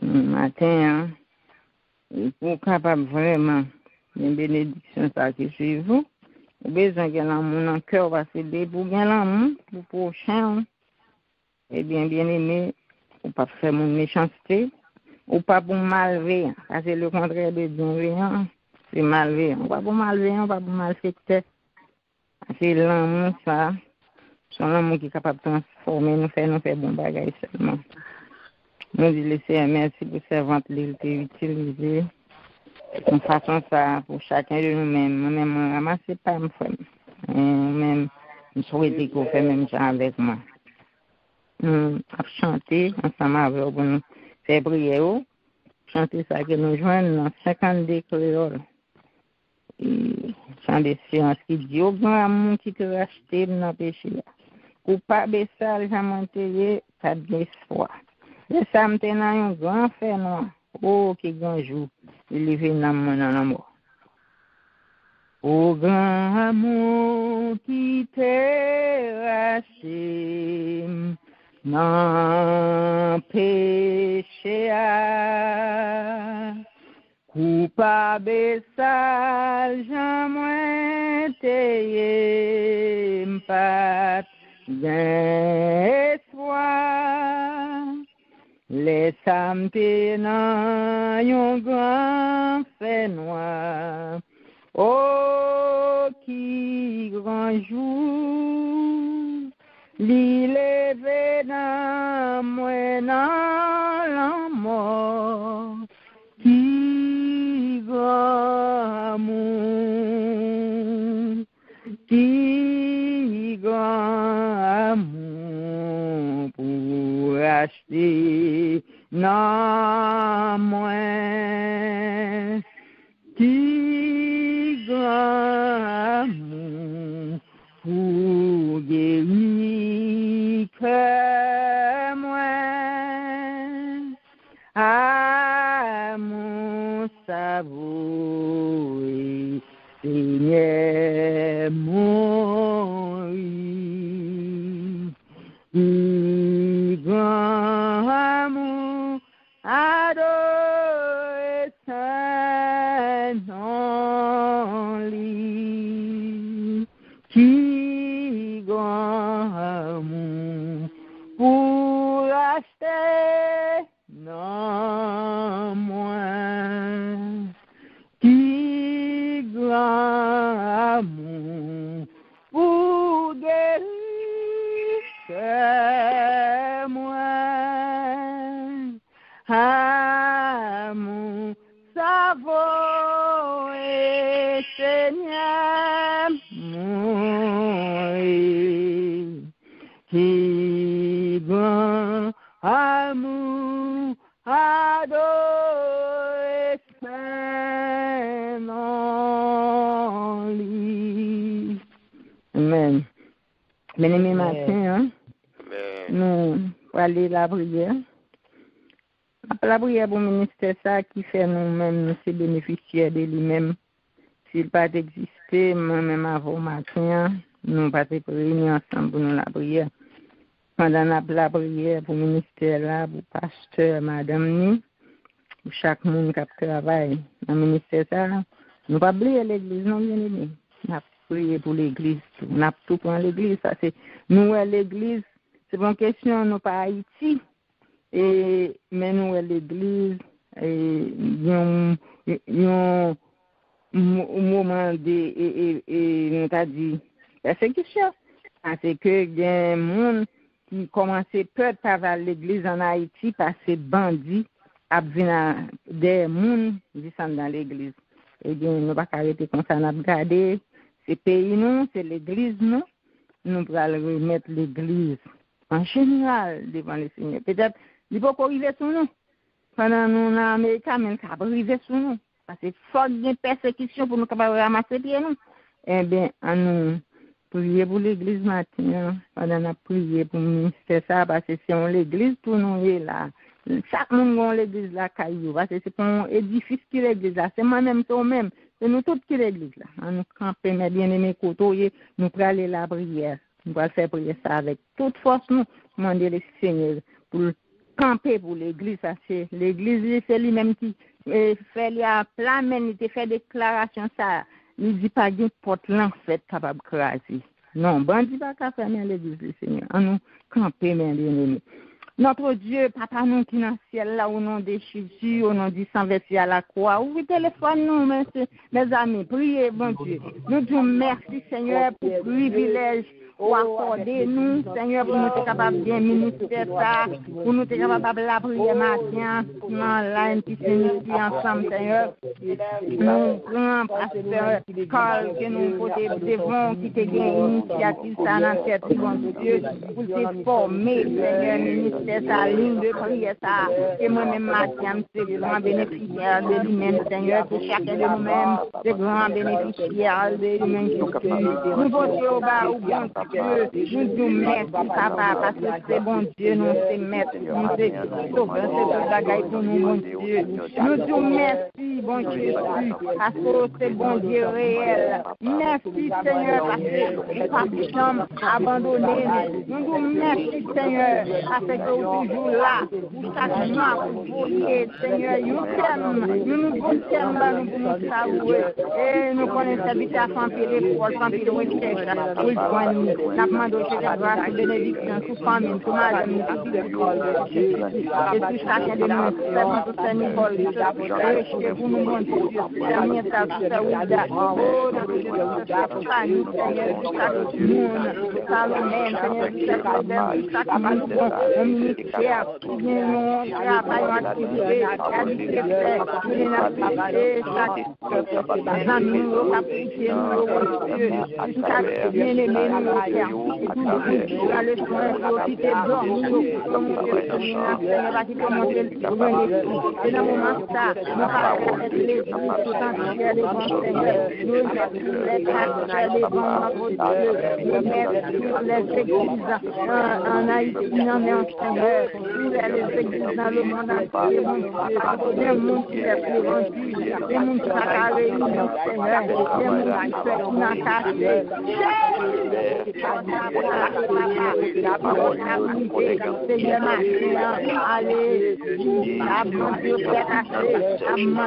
Matin, il faut capable vraiment une bénédiction ça qui suit vous. Vous besoin de l'amour dans le cœur parce que dès pour gagner l'amour pour prochain. Eh bien aimé, ou pas faire mon méchanceté, ou pas pour malveillant. Ça c'est le contraire de bienveillant, c'est malveillant. Pas pour malveillant, pas pour malfaiteur. C'est l'amour ça. C'est l'amour qui est capable de transformer, nous faire bon bagage seulement. Nous disons merci pour servante l'utilité utilisée. De façon ça pour chacun de nous-mêmes. Moi-même, ramasser pas me faire. Même, je souhaite qu'on fait même ça avec moi. À chanter ensemble avec vous, nous faire prière. Chanter ça que nous joignons dans 52 créoles. Et chanter séance qui dit au grand amour qui te racheté dans le péché. Coupable et sale, j'ai monté, pas d'espoir. Le samedi, dans un grand fait noir. Oh, qui grand jour, il est venu dans la mort. Au grand amour qui t'est racheté, non péché coupable et sale, jamais t'ayé pas d'espoir. Les samedis dans un grand fait noir. Oh, qui grand jour, l'élevé dans moi dans la mort. Qui grand amour, qui grand amour. racheter non moins qui grand amour pour guérir que moi à mon sabot Seigneur mon grand amour adoré Saint-Nom qui grand amour pour acheter non moins qui grand amour pour guérir que moi amour savon et Seigneur mon qui grand amour adoré Saint-Nom. Amen. Bien-aimé matin, nous allons aller la prière. La prière pour le ministère, ça qui fait nous-mêmes, nous sommes bénéficiaires de lui-même. S'il n'a pas existé, moi-même avant matin, nous ne pas réunir ensemble pour nous la prière. Pendant la prière pour le ministère, là, pour le pasteur, madame, ni, pour chaque monde qui travaille dans le ministère, ça, nous ne pas oublier l'église, non, bien aimé. Nous avons prié pour l'église, nous avons tout pour l'église. Ça, c'est nous, l'église, c'est pas une question, nous pas Haïti. Mais nous, l'église, il y a un moment de, nous t'a dit, persécution. C'est que il y a un monde qui commençait peur de travailler l'église en Haïti parce que bandits ont des gens qui sont dans l'église. Et bien, nous ne pouvons pas arrêter comme ça, nous avons gardé ces pays, nous, c'est l'église, nous allons remettre l'église en général devant le Seigneur. Peut-être, il faut qu'on arrive sur nous. Pendant nous, en Amérique, mais ça va arriver sur nous. Parce que faut une persécution pour nous capables de ramasser pieds, nous. Eh bien, nous prier pour l'église matin, pendant nous prier pour le ministère, ça, parce que si on l'église, tout nous est là. Chaque monde a l'église là, caillou, parce que c'est pas un édifice qui est l'église là. C'est moi-même, toi-même. C'est nous tous qui l'église là. Nous camper, mes bien-aimés côtoyer, nous prenons aller la prière. Nous allons faire prier ça avec toute force, nous demander le Seigneur pour camper pour l'église. Ça, c'est l'église, c'est lui-même qui fait la plan, il fait déclaration, ça. Il dit pas qu'il porte l'enfer capable de craser. Non, bon, il dit pas qu'à faire l'église, le Seigneur. Nous camper, mes bien-aimés. Notre Dieu, Papa, nous qui dans le ciel, là, au nom de Jésus, au nom du sang versé à la croix, ouvrez téléphone, nous, mes amis, priez, bon Dieu. Nous disons merci, Seigneur, pour le privilège pour accorder nous, Seigneur, pour nous être capables de ministrer ça, pour nous être capables de la prière matin, dans l'âne qui s'unifie ensemble, Seigneur. Nous grand pasteur Carl, que nous devons qui te gagne initiative, ça, dans cette bon Dieu, pour te former, Seigneur, ministère sa ligne de prière, ça, que moi-même matin, c'est grand bénéficiaire de lui-même, Seigneur, que chacun de nous-mêmes, de grands bénéficiaires de lui-même, nous votons au bas, au bon Dieu, nous disons merci, Papa, parce que c'est bon Dieu, nous c'est maître, nous c'est sauveur, c'est tout bagaille pour nous, bon Dieu. Nous disons merci, bon Dieu, parce que c'est bon Dieu réel. Merci, Seigneur, parce que pas de chambre abandonnée. Nous disons merci, Seigneur, parce que vous êtes toujours là, pour chaque mois, pour vous, Seigneur, nous t'aimons, nous vous t'aimons, nous nous savouer. Et nous connaissons l'habitation en pile pour le recherche, pour le soin. Demandons que la grâce et bénédiction sous famille, sous madame, et sous chacun de nous, servant tout Seigneur, pour nous montrer, Seigneur, ta Ouida, oh, notre famille, Seigneur, chaque monde, Salomé, Seigneur, chaque monde, ministère, qui vient nous travailler en activité, qualité, en Haïti, non, mais en Seigneur, tous les églises dans le monde entier, mon Dieu, des mondes qui est plus rendu, des mondes qui sont carrés, mon Seigneur, des mondes qui sont incassés. Seigneur, ma Seigneur, allez, abandonner, fracasser, abandonner,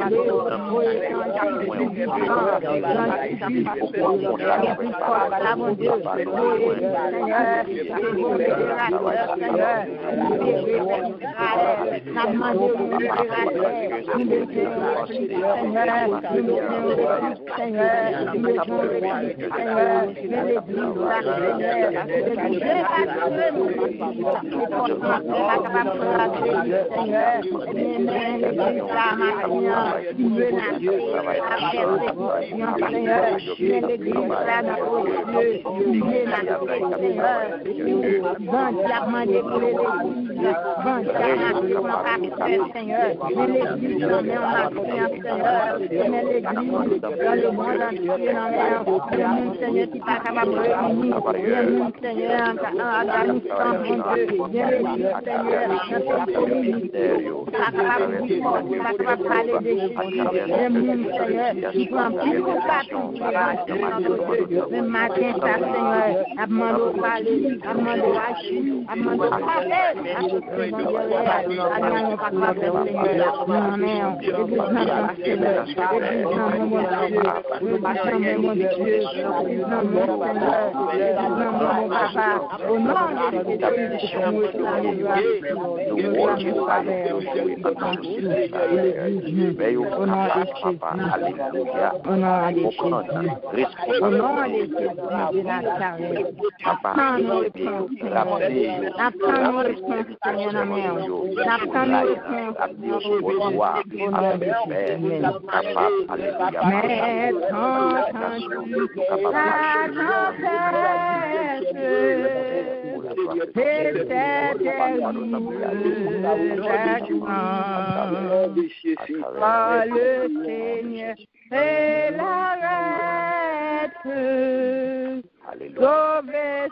le Seigneur et l'arrête.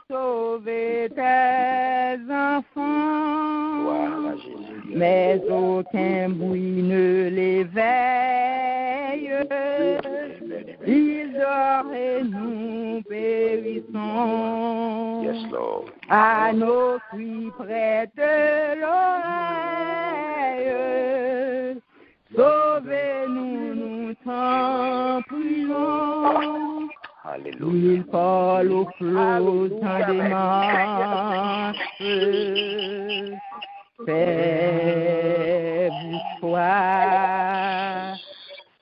Sauver tes enfants, mais aucun bruit ne l'éveille. Ils dorment et nous périssons. Yes, Lord. À nos cris prête l'oreille. Sauvez-nous, nous t'en prions. Alléluia. Il parle aux flots dans des masses. Fais-vous soir.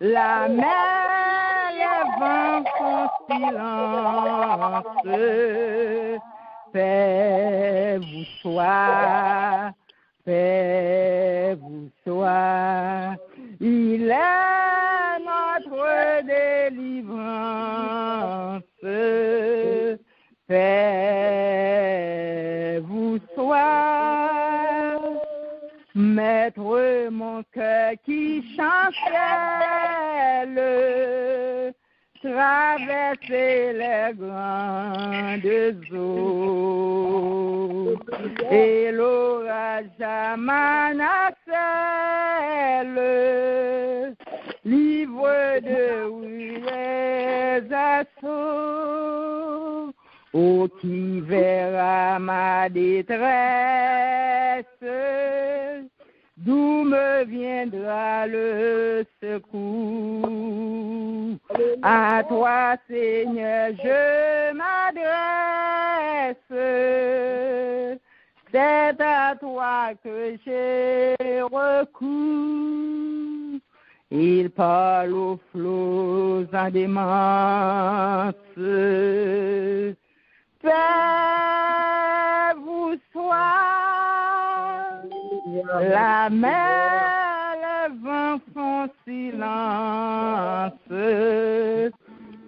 La mer, les vents font silence. Fais-vous soir. Fais-vous soir. Il est notre délivrance. Fais-vous soir. Maître, mon cœur qui chancelle, traverser les grandes eaux, et l'orage à ma nacelle, livre de les assauts. Ô qui verra ma détresse, d'où me viendra le secours? À toi, Seigneur, je m'adresse. C'est à toi que j'ai recours. Il parle aux flots en démence. Fais-vous soir. La mer, le vent font silence.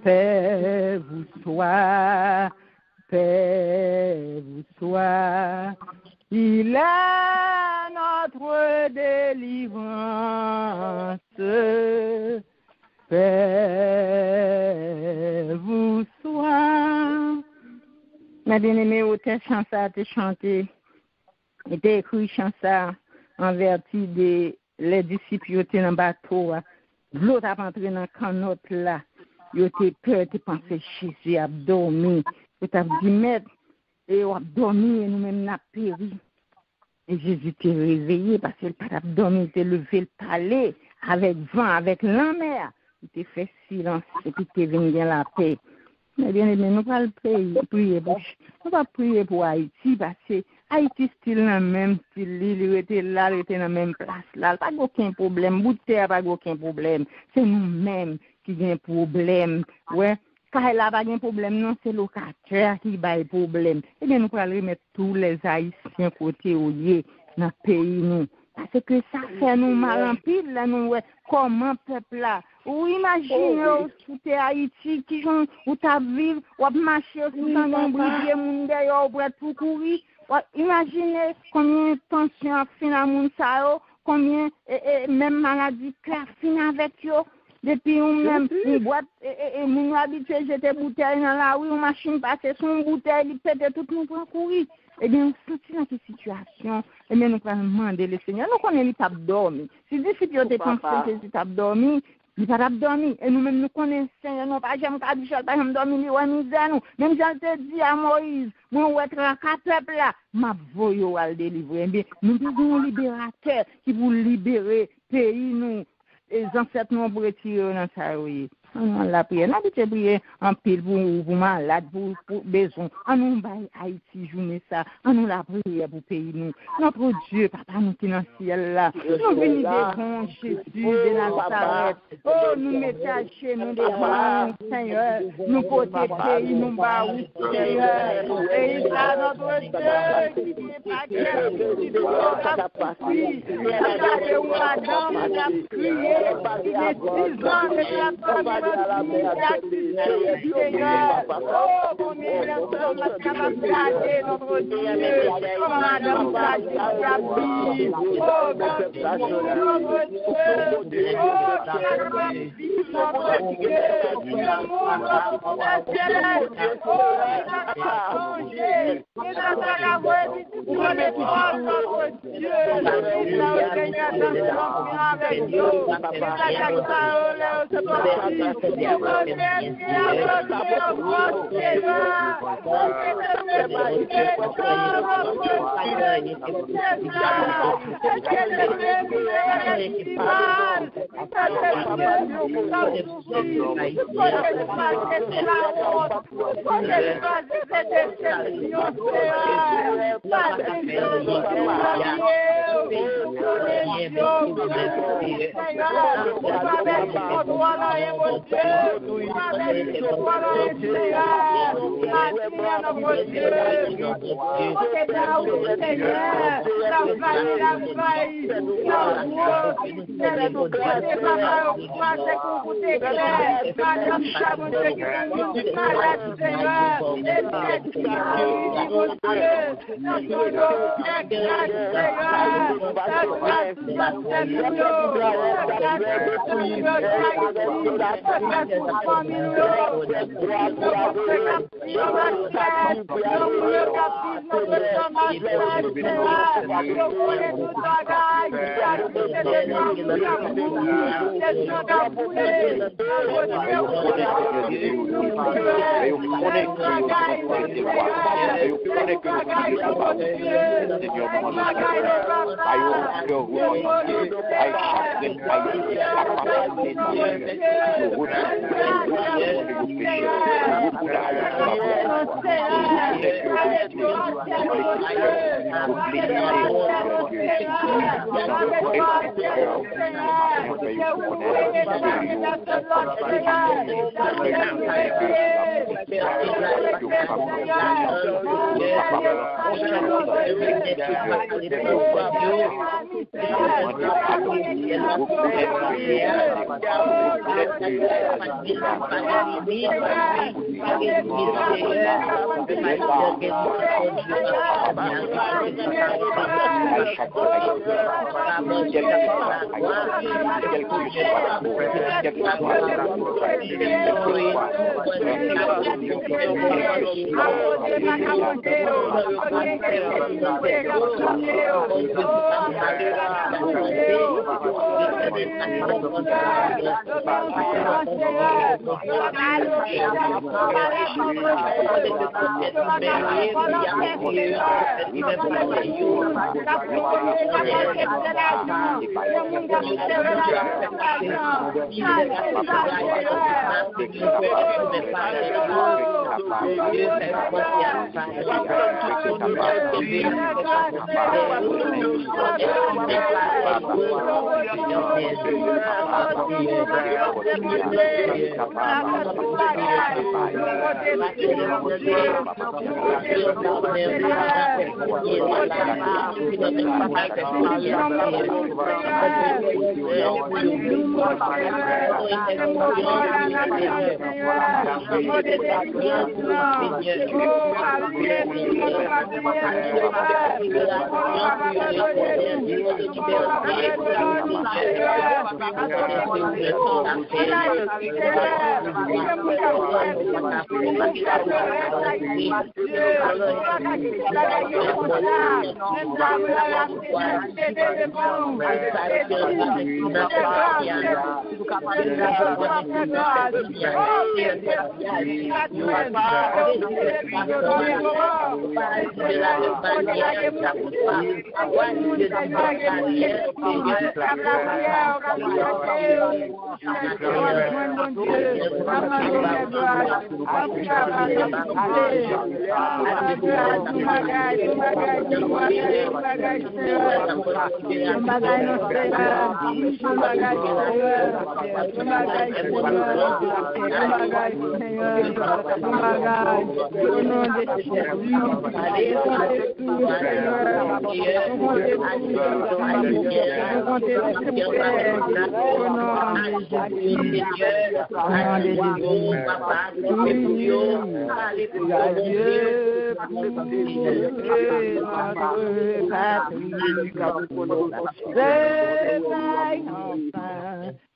Paix vous soit, paix vous soit. Il est notre délivrance. Paix vous soit. Ma bien-aimée, autant chansa a été chanté, était écrit chansa en vertu des les disciples qui étaient dans le bateau. L'autre a entré dans le canot là. Ils étaient peur, ils pensaient Jésus a dormi. Ils ont dit, maître, et on a dormi et nous-mêmes nous avons péri. Et Jésus était réveillé parce qu'il n'a pas dormi, il était levé le palais avec vent, avec la mer. Il était fait silence et puis il était venu dans la paix. Mais bien aimé, nous ne pouvons pas prier pour Haïti parce que Haïti c'est dans le même style, il était là, il était dans la même place là, pas aucun problème, bout de terre pas aucun problème, c'est nous-mêmes qui avons un problème, ouais. Quand il n'a pas de problème, non, c'est le locataire qui a un problème. Eh bien, nous pouvons remettre tous les Haïtiens côté où il est dans le pays, nous. Parce que ça fait nous mal en pile, là, nous, ouais. Comment peuple là? Ou imaginez, tout est Haïti, qui ont, où tu vivre, ou marcher, tout en un brivier, moun d'ailleurs, ou tout courir. Imaginez combien de tensions fin à moun sa yo, combien, même maladie, clair, fin avec yo. Depuis on même une boîte et mon habitué j'étais bouteille dans la rue, une machine passait son bouteille, il pétait tout nous pour courir. Eh bien, on sentit dans cette situation, eh bien, nous pouvons demander le Seigneur, nous connaissons les tapes dormi. Si difficulté pensent que c'est tapes dormi, il pas tapes dormi. Et nous-mêmes, nous connaissons le Seigneur, nous pas jamais pas dit, pas jamais dormi, nous misère nous. Même si on te dit à Moïse, moi, on va être un peuple là, ma voyo à le délivrer. Eh bien, nous devons un libérateur qui vous libérer, pays nous. Les ancêtres nous ont retiré dans sa rue. On l'a prié. On a prié en pile pour malade, pour besoin. On nous bat Haïti, journée ça. On nous l'a prié pour pays nous. Notre Dieu, Papa, nous qui dans le ciel là. Nous venons devant Jésus de Nazareth. Oh, nous mettons chez nous devant Seigneur. Nous côté pays, nous bas Seigneur. Et ça, notre Dieu, qui n'est pas clair, qui doit prier. Regardez où madame a prié. Il est 6 ans que la femme Seigneur, oh, combien de personnes sont capables de garder notre Dieu, comme madame Sadi, oh, notre Dieu, oh, notre Dieu, le monde notre céleste, oh, il a changé, il a la voix du notre Dieu, il a gagné avec Dieu, il a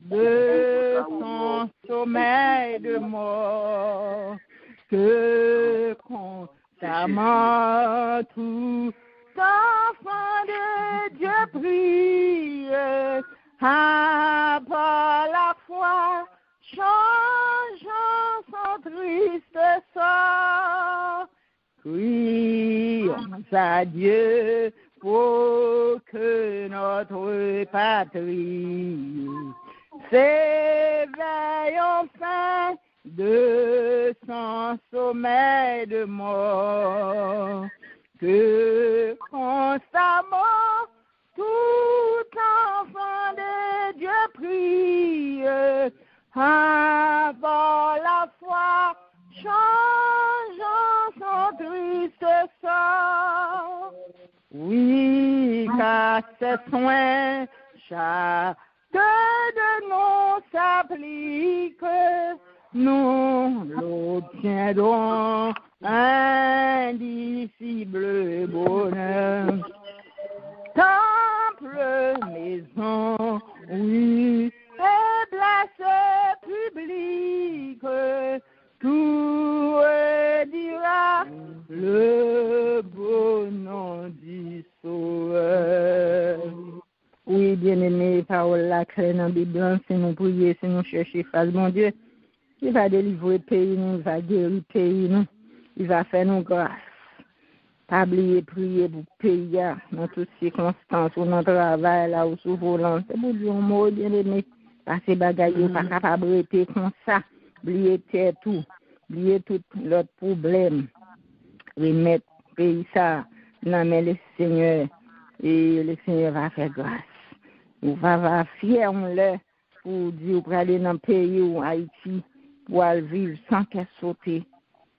De son sommeil de mort, que constamment tout enfant de Dieu prie, par la foi, changeant son triste sort, crions à Dieu pour que notre patrie s'éveille enfin de son sommeil de mort, que constamment tout enfant de Dieu prie, avant la foi, changeant son triste sort. Oui, car ses soins, chaque de nous s'applique, nous l'obtiendrons indicible bonheur. Temple, maison, oui, et place publique, tout dira le beau nom du Sauveur. Oui, bien-aimé, parole la claire dans la Bible, si nous prions, si nous cherchons face, mon Dieu, il va délivrer le pays, il va guérir le pays, il va faire nous grâce. Pas oublier prier pour le pays, dans toutes circonstances, ou dans le travail, là, ou sous volant. C'est pour dire un mot, bien-aimé, parce que les bagailles, pas capable de rester comme ça, oublier tout, oublier tout l'autre problème. remettre pays ça dans le Seigneur et le Seigneur va faire grâce. On va fier pour dire pour aller dans le pays ou Haïti pour aller vivre sans qu'elle saute,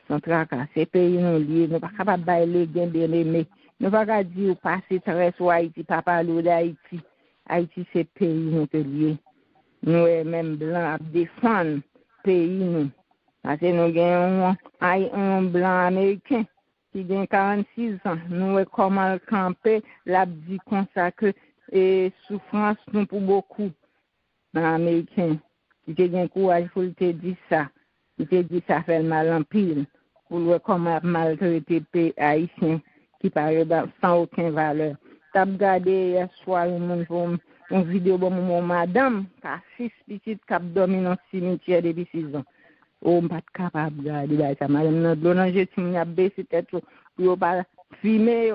sans tracas. Ces pays nous liés, nous ne sommes pas capables de bailler bien aimés. Nous ne pouvons pas dire passer très sur Haïti, pas parler d'Haïti. Haïti, c'est pays nous liés. Nous, même blancs, à défendre pays nous. Parce que nous avons un blanc américain qui a 46 ans. Nous, comment camper, l'a dit comme ça que souffrance nous pour beaucoup. Américain, il a un courage pour te dire ça. Il te dit ça fait mal en pile. Pour le comment maltraiter les haïtiens qui paraît sans aucune valeur. Tu as regardé hier soir une vidéo de mon madame qui a 6 petites qui dormi dans le cimetière depuis 6 ans. On n'est pas capable de regarder ça. Madame, nous avons baissé tête pour ne pas filmer.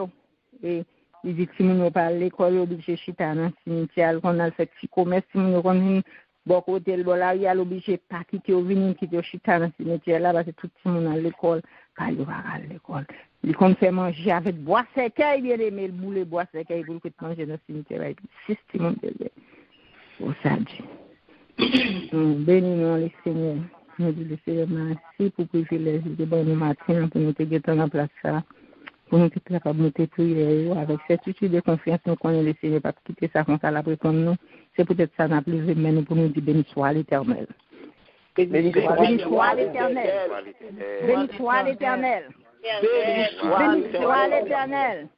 Et il dit que si nous pas à l'école, on obligé de chiter dans le cimetière, qu'on a fait petit commerce, si nous avons beaucoup hôtel, là, il y a l'obligé de pas quitter au venir, quitter chiter dans le cimetière, là, parce que tout le monde à l'école, pas il va à l'école. Il compte faire manger avec bois sécaille, bien aimé, le boulet bois sécaille, pour que tu manges dans le cimetière, avec 6 petits monde derrière. Au samedi. Bénis-nous les Seigneurs. Nous disons, Seigneur, merci pour le privilège de bon matin, pour nous te guetter en place ça. Pour nous être capables de prier avec certitude et confiance, nous connaissons le Seigneur, pas quitter ça comme ça, l'après comme nous. C'est peut-être ça, n'a plus mais nous pour nous dire béni soit l'Éternel. Béni soit l'Éternel. Béni soit l'Éternel. Béni soit l'Éternel.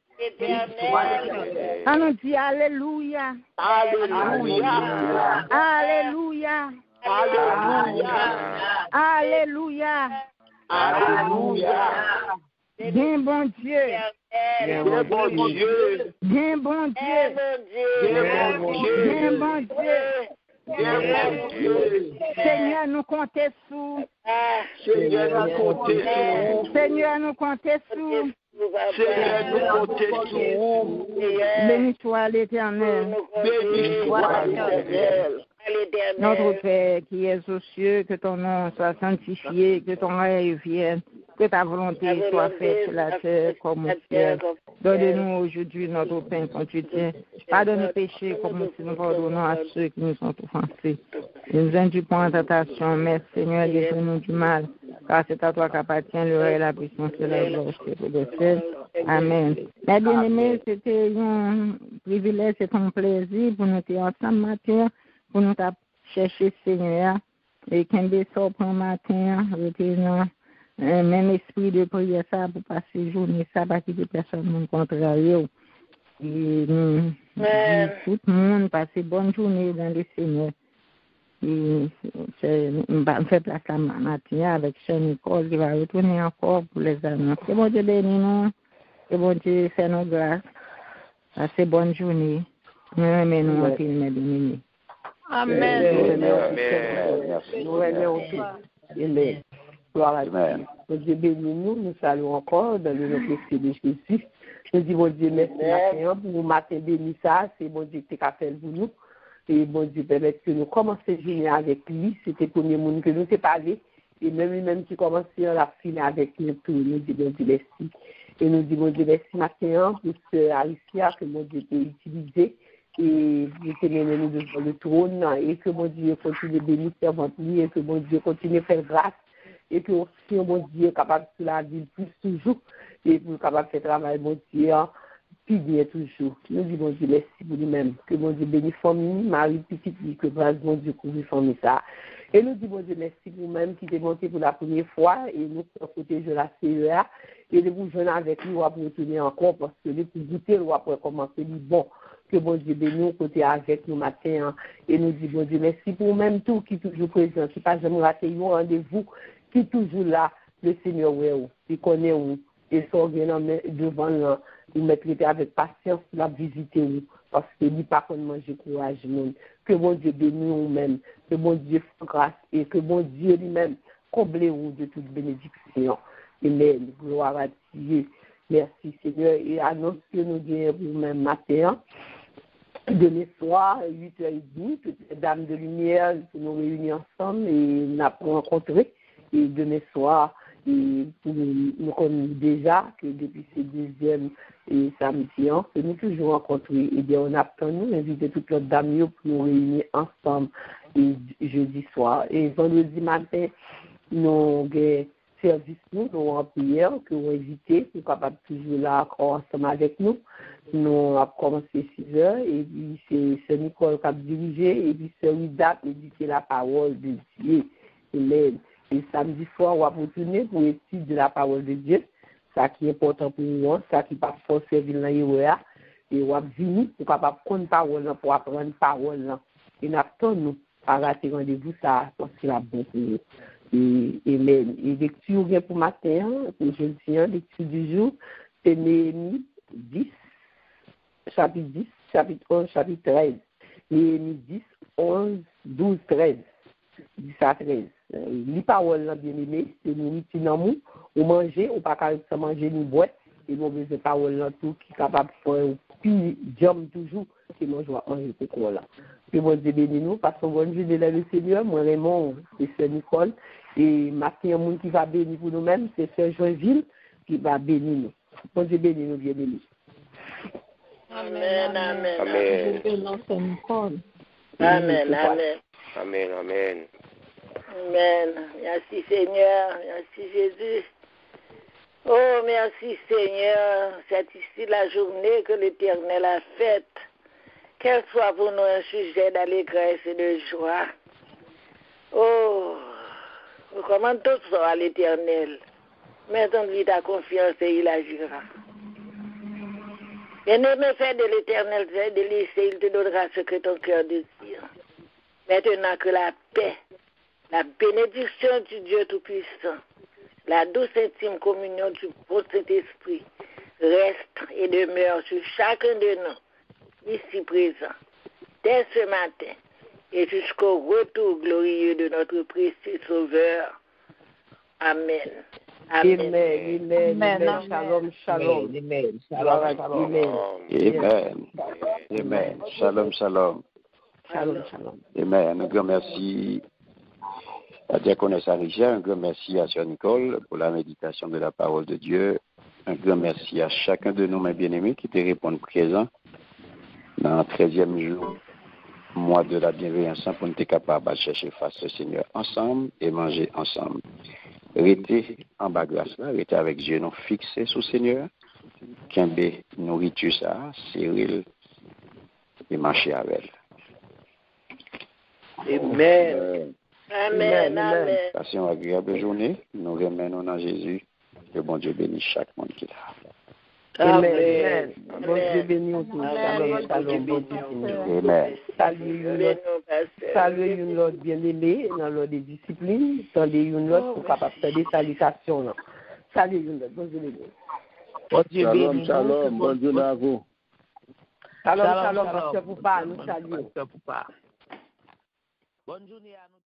On nous dit Alléluia. Alléluia. Alléluia. Alléluia. Alléluia. Bien bon Dieu. Bien bon Dieu. Bien bon Dieu. Bien bon Dieu. Bien bon Dieu. Seigneur, nous comptons sous. Seigneur, nous comptons sous. Seigneur, nous comptons sous. Seigneur, nous comptons sous. Béni soit l'Éternel. Béni soit l'Éternel. Notre Père qui es aux cieux, que ton nom soit sanctifié, que ton règne vienne, que ta volonté soit faite sur la terre comme au ciel. Donne-nous aujourd'hui notre pain quotidien. Pardonne nos péchés comme nous pardonnons à ceux qui nous sont offensés. Ne nous induis pas en tentation, mais Seigneur, délivre-nous du mal, car c'est à toi qu'appartient le règne, la puissance et la gloire pour le ciel. Amen. Mes bien-aimés, c'était un privilège, c'est un plaisir pour nous être ensemble matin. Pour nous chercher Seigneur et qu'on descend pour le matin, retenant même esprit de prière ça pour passer journée ça, parce que personne ne contrarie. Et tout le monde passe bonne journée dans le Seigneur. Et on fait place à matin avec Saint-Nicole qui va retourner encore pour les annonces. Que bon Dieu bénisse nous, que bon Dieu fait nos grâces. Passez bonne journée. Nous aimons nous, mes bien-aimés. Amen. Amen. Gloire à Dieu. Mon Dieu bénis nous, nous saluons encore dans le nom précieux de Jésus. Nous disons, mon Dieu, merci matin pour vous matin béni ça, c'est mon Dieu qui a fait pour nous. Et mon Dieu permet que nous commencions à journée avec lui. C'était le premier monde que nous avons parlé. Et même qui commence à finir avec nous, nous disons, mon Dieu, merci. Et nous disons, mon Dieu, merci matin pour ce Alicia que mon Dieu peut utiliser. Et vous tenez nous devant le trône et que mon Dieu continue de bénir servante et que mon Dieu continue de faire grâce et que aussi mon Dieu est capable de la vie plus toujours et pour capable de faire travail mon Dieu plus bien toujours. Nous disons mon Dieu merci pour lui-même que mon Dieu bénisse famille, Marie petite que grâce mon Dieu couvre famille ça. Et nous disons mon Dieu merci pour vous-même qui est monté pour la première fois et nous protéger la CEA et de vous joindre avec nous pour retourner encore parce que les pour goûter ou après commencer du bon. Que bon Dieu bénisse côté avec nous matin et nous dit bon Dieu merci pour même tout qui est toujours présent, qui pas jamais raté un rendez-vous, qui est toujours là, le Seigneur qui connaît où et sont bien devant nous, nous mettre avec patience la visiter parce que n'y pas qu'on manger courage que bon Dieu bénisse nous-mêmes, que bon Dieu fasse grâce et que bon Dieu lui-même comble de toute bénédiction. Amen. Gloire à Dieu. Merci Seigneur et annonce que nous gagnons pour même matin. Demain soir, 8h30, toutes dames de lumière, pour nous réunir ensemble et nous avons rencontré. Et demain soir, Et nous connaissons déjà que depuis ce deuxième samedi, que nous toujours rencontrés, et bien on a nous invité toutes les dames pour nous réunir ensemble et jeudi soir. Et vendredi matin, nous avons service nous en prière, que nous invité, pour capable toujours là ensemble avec nous. Nous avons commencé 6 heures, et puis c'est Nicole qui a dirigé, et puis c'est Rida qui méditer la parole de Dieu. Amen. Et samedi soir, on va retourner pour étudier la parole de Dieu. Ça qui est important pour nous, ça qui va forcer servir dans l'IOA. Et on va venir pour capable prendre parole, pour apprendre parole. Et nous attendons à rater rendez-vous, ça, parce que c'est la bonne pour nous. Et lecture pour matin, pour jeudi, lecture du jour, c'est Néhémie 10, chapitre 10, chapitre 11, chapitre 13. Néhémie 10, 11, 12, 13. 10 à 13. Les paroles, bien aimé, c'est nous qui nous ou manger, ou pas qu'à manger ni boire, et nous avons des paroles tout qui sont capables de faire puis jam toujours, qui nous joue en repos là. Que bon Dieu bénisse nous, parce que bon Dieu de le Seigneur, moi Raymond, c'est Sœur Nicole, et Martin, monde qui va bénir pour nous-mêmes, c'est Sœur Joinville qui va bénir nous. Bon Dieu bénisse nous, bien aimé. Amen, amen. Amen. Amen, amen. Amen, amen. Amen. Merci Seigneur, merci Jésus. Oh, merci Seigneur, c'est ici la journée que l'Éternel a faite. Qu'elle soit pour nous un sujet d'allégresse et de joie. Oh, recommande tout ça à l'Éternel. Mets-en-lui ta confiance et il agira. Bien-aimé, fais de l'Éternel, fais de laisser, il te donnera ce que ton cœur désire. Maintenant que la paix, la bénédiction du Dieu Tout-Puissant, la douce intime communion du beau Saint-Esprit reste et demeure sur chacun de nous, ici présent, dès ce matin et jusqu'au retour glorieux de notre précieux Sauveur. Amen. Amen. Amen. Amen. Shalom, shalom. Amen. Shalom, Amen. Amen. Amen. Shalom, shalom. Shalom, shalom. Amen. Un grand merci à Diaconesse Richard, un grand merci à Sœur Nicole pour la méditation de la parole de Dieu. Un grand merci à chacun de nous, mes bien-aimés, qui te répondent présents dans le 13e jour, mois de la bienveillance, pour nous être capables de chercher face au Seigneur ensemble et manger ensemble. Restez en bas grâce là, restez avec Dieu, nous fixés sur le Seigneur, qu'aimer nourriture ça, céréales et marcher avec elle. Amen. Amen. Amen. Passez une agréable journée. Nous remenons dans Jésus. Que bon Dieu bénisse chaque monde qui est là. Amen. Bon Dieu bénisse nous. Shalom, shalom. Bon Dieu. Amen. Salut une autre bien-aimée dans l'ordre des disciplines. Salut une autre pour capable faire des salutations. Salut une autre. Bon Dieu bénisse. Bon Dieu bénisse. Shalom, bon Dieu à vous. Shalom, pasteur Poupa, nous saluons. Pasteur Poupa. Bonne journée à nous.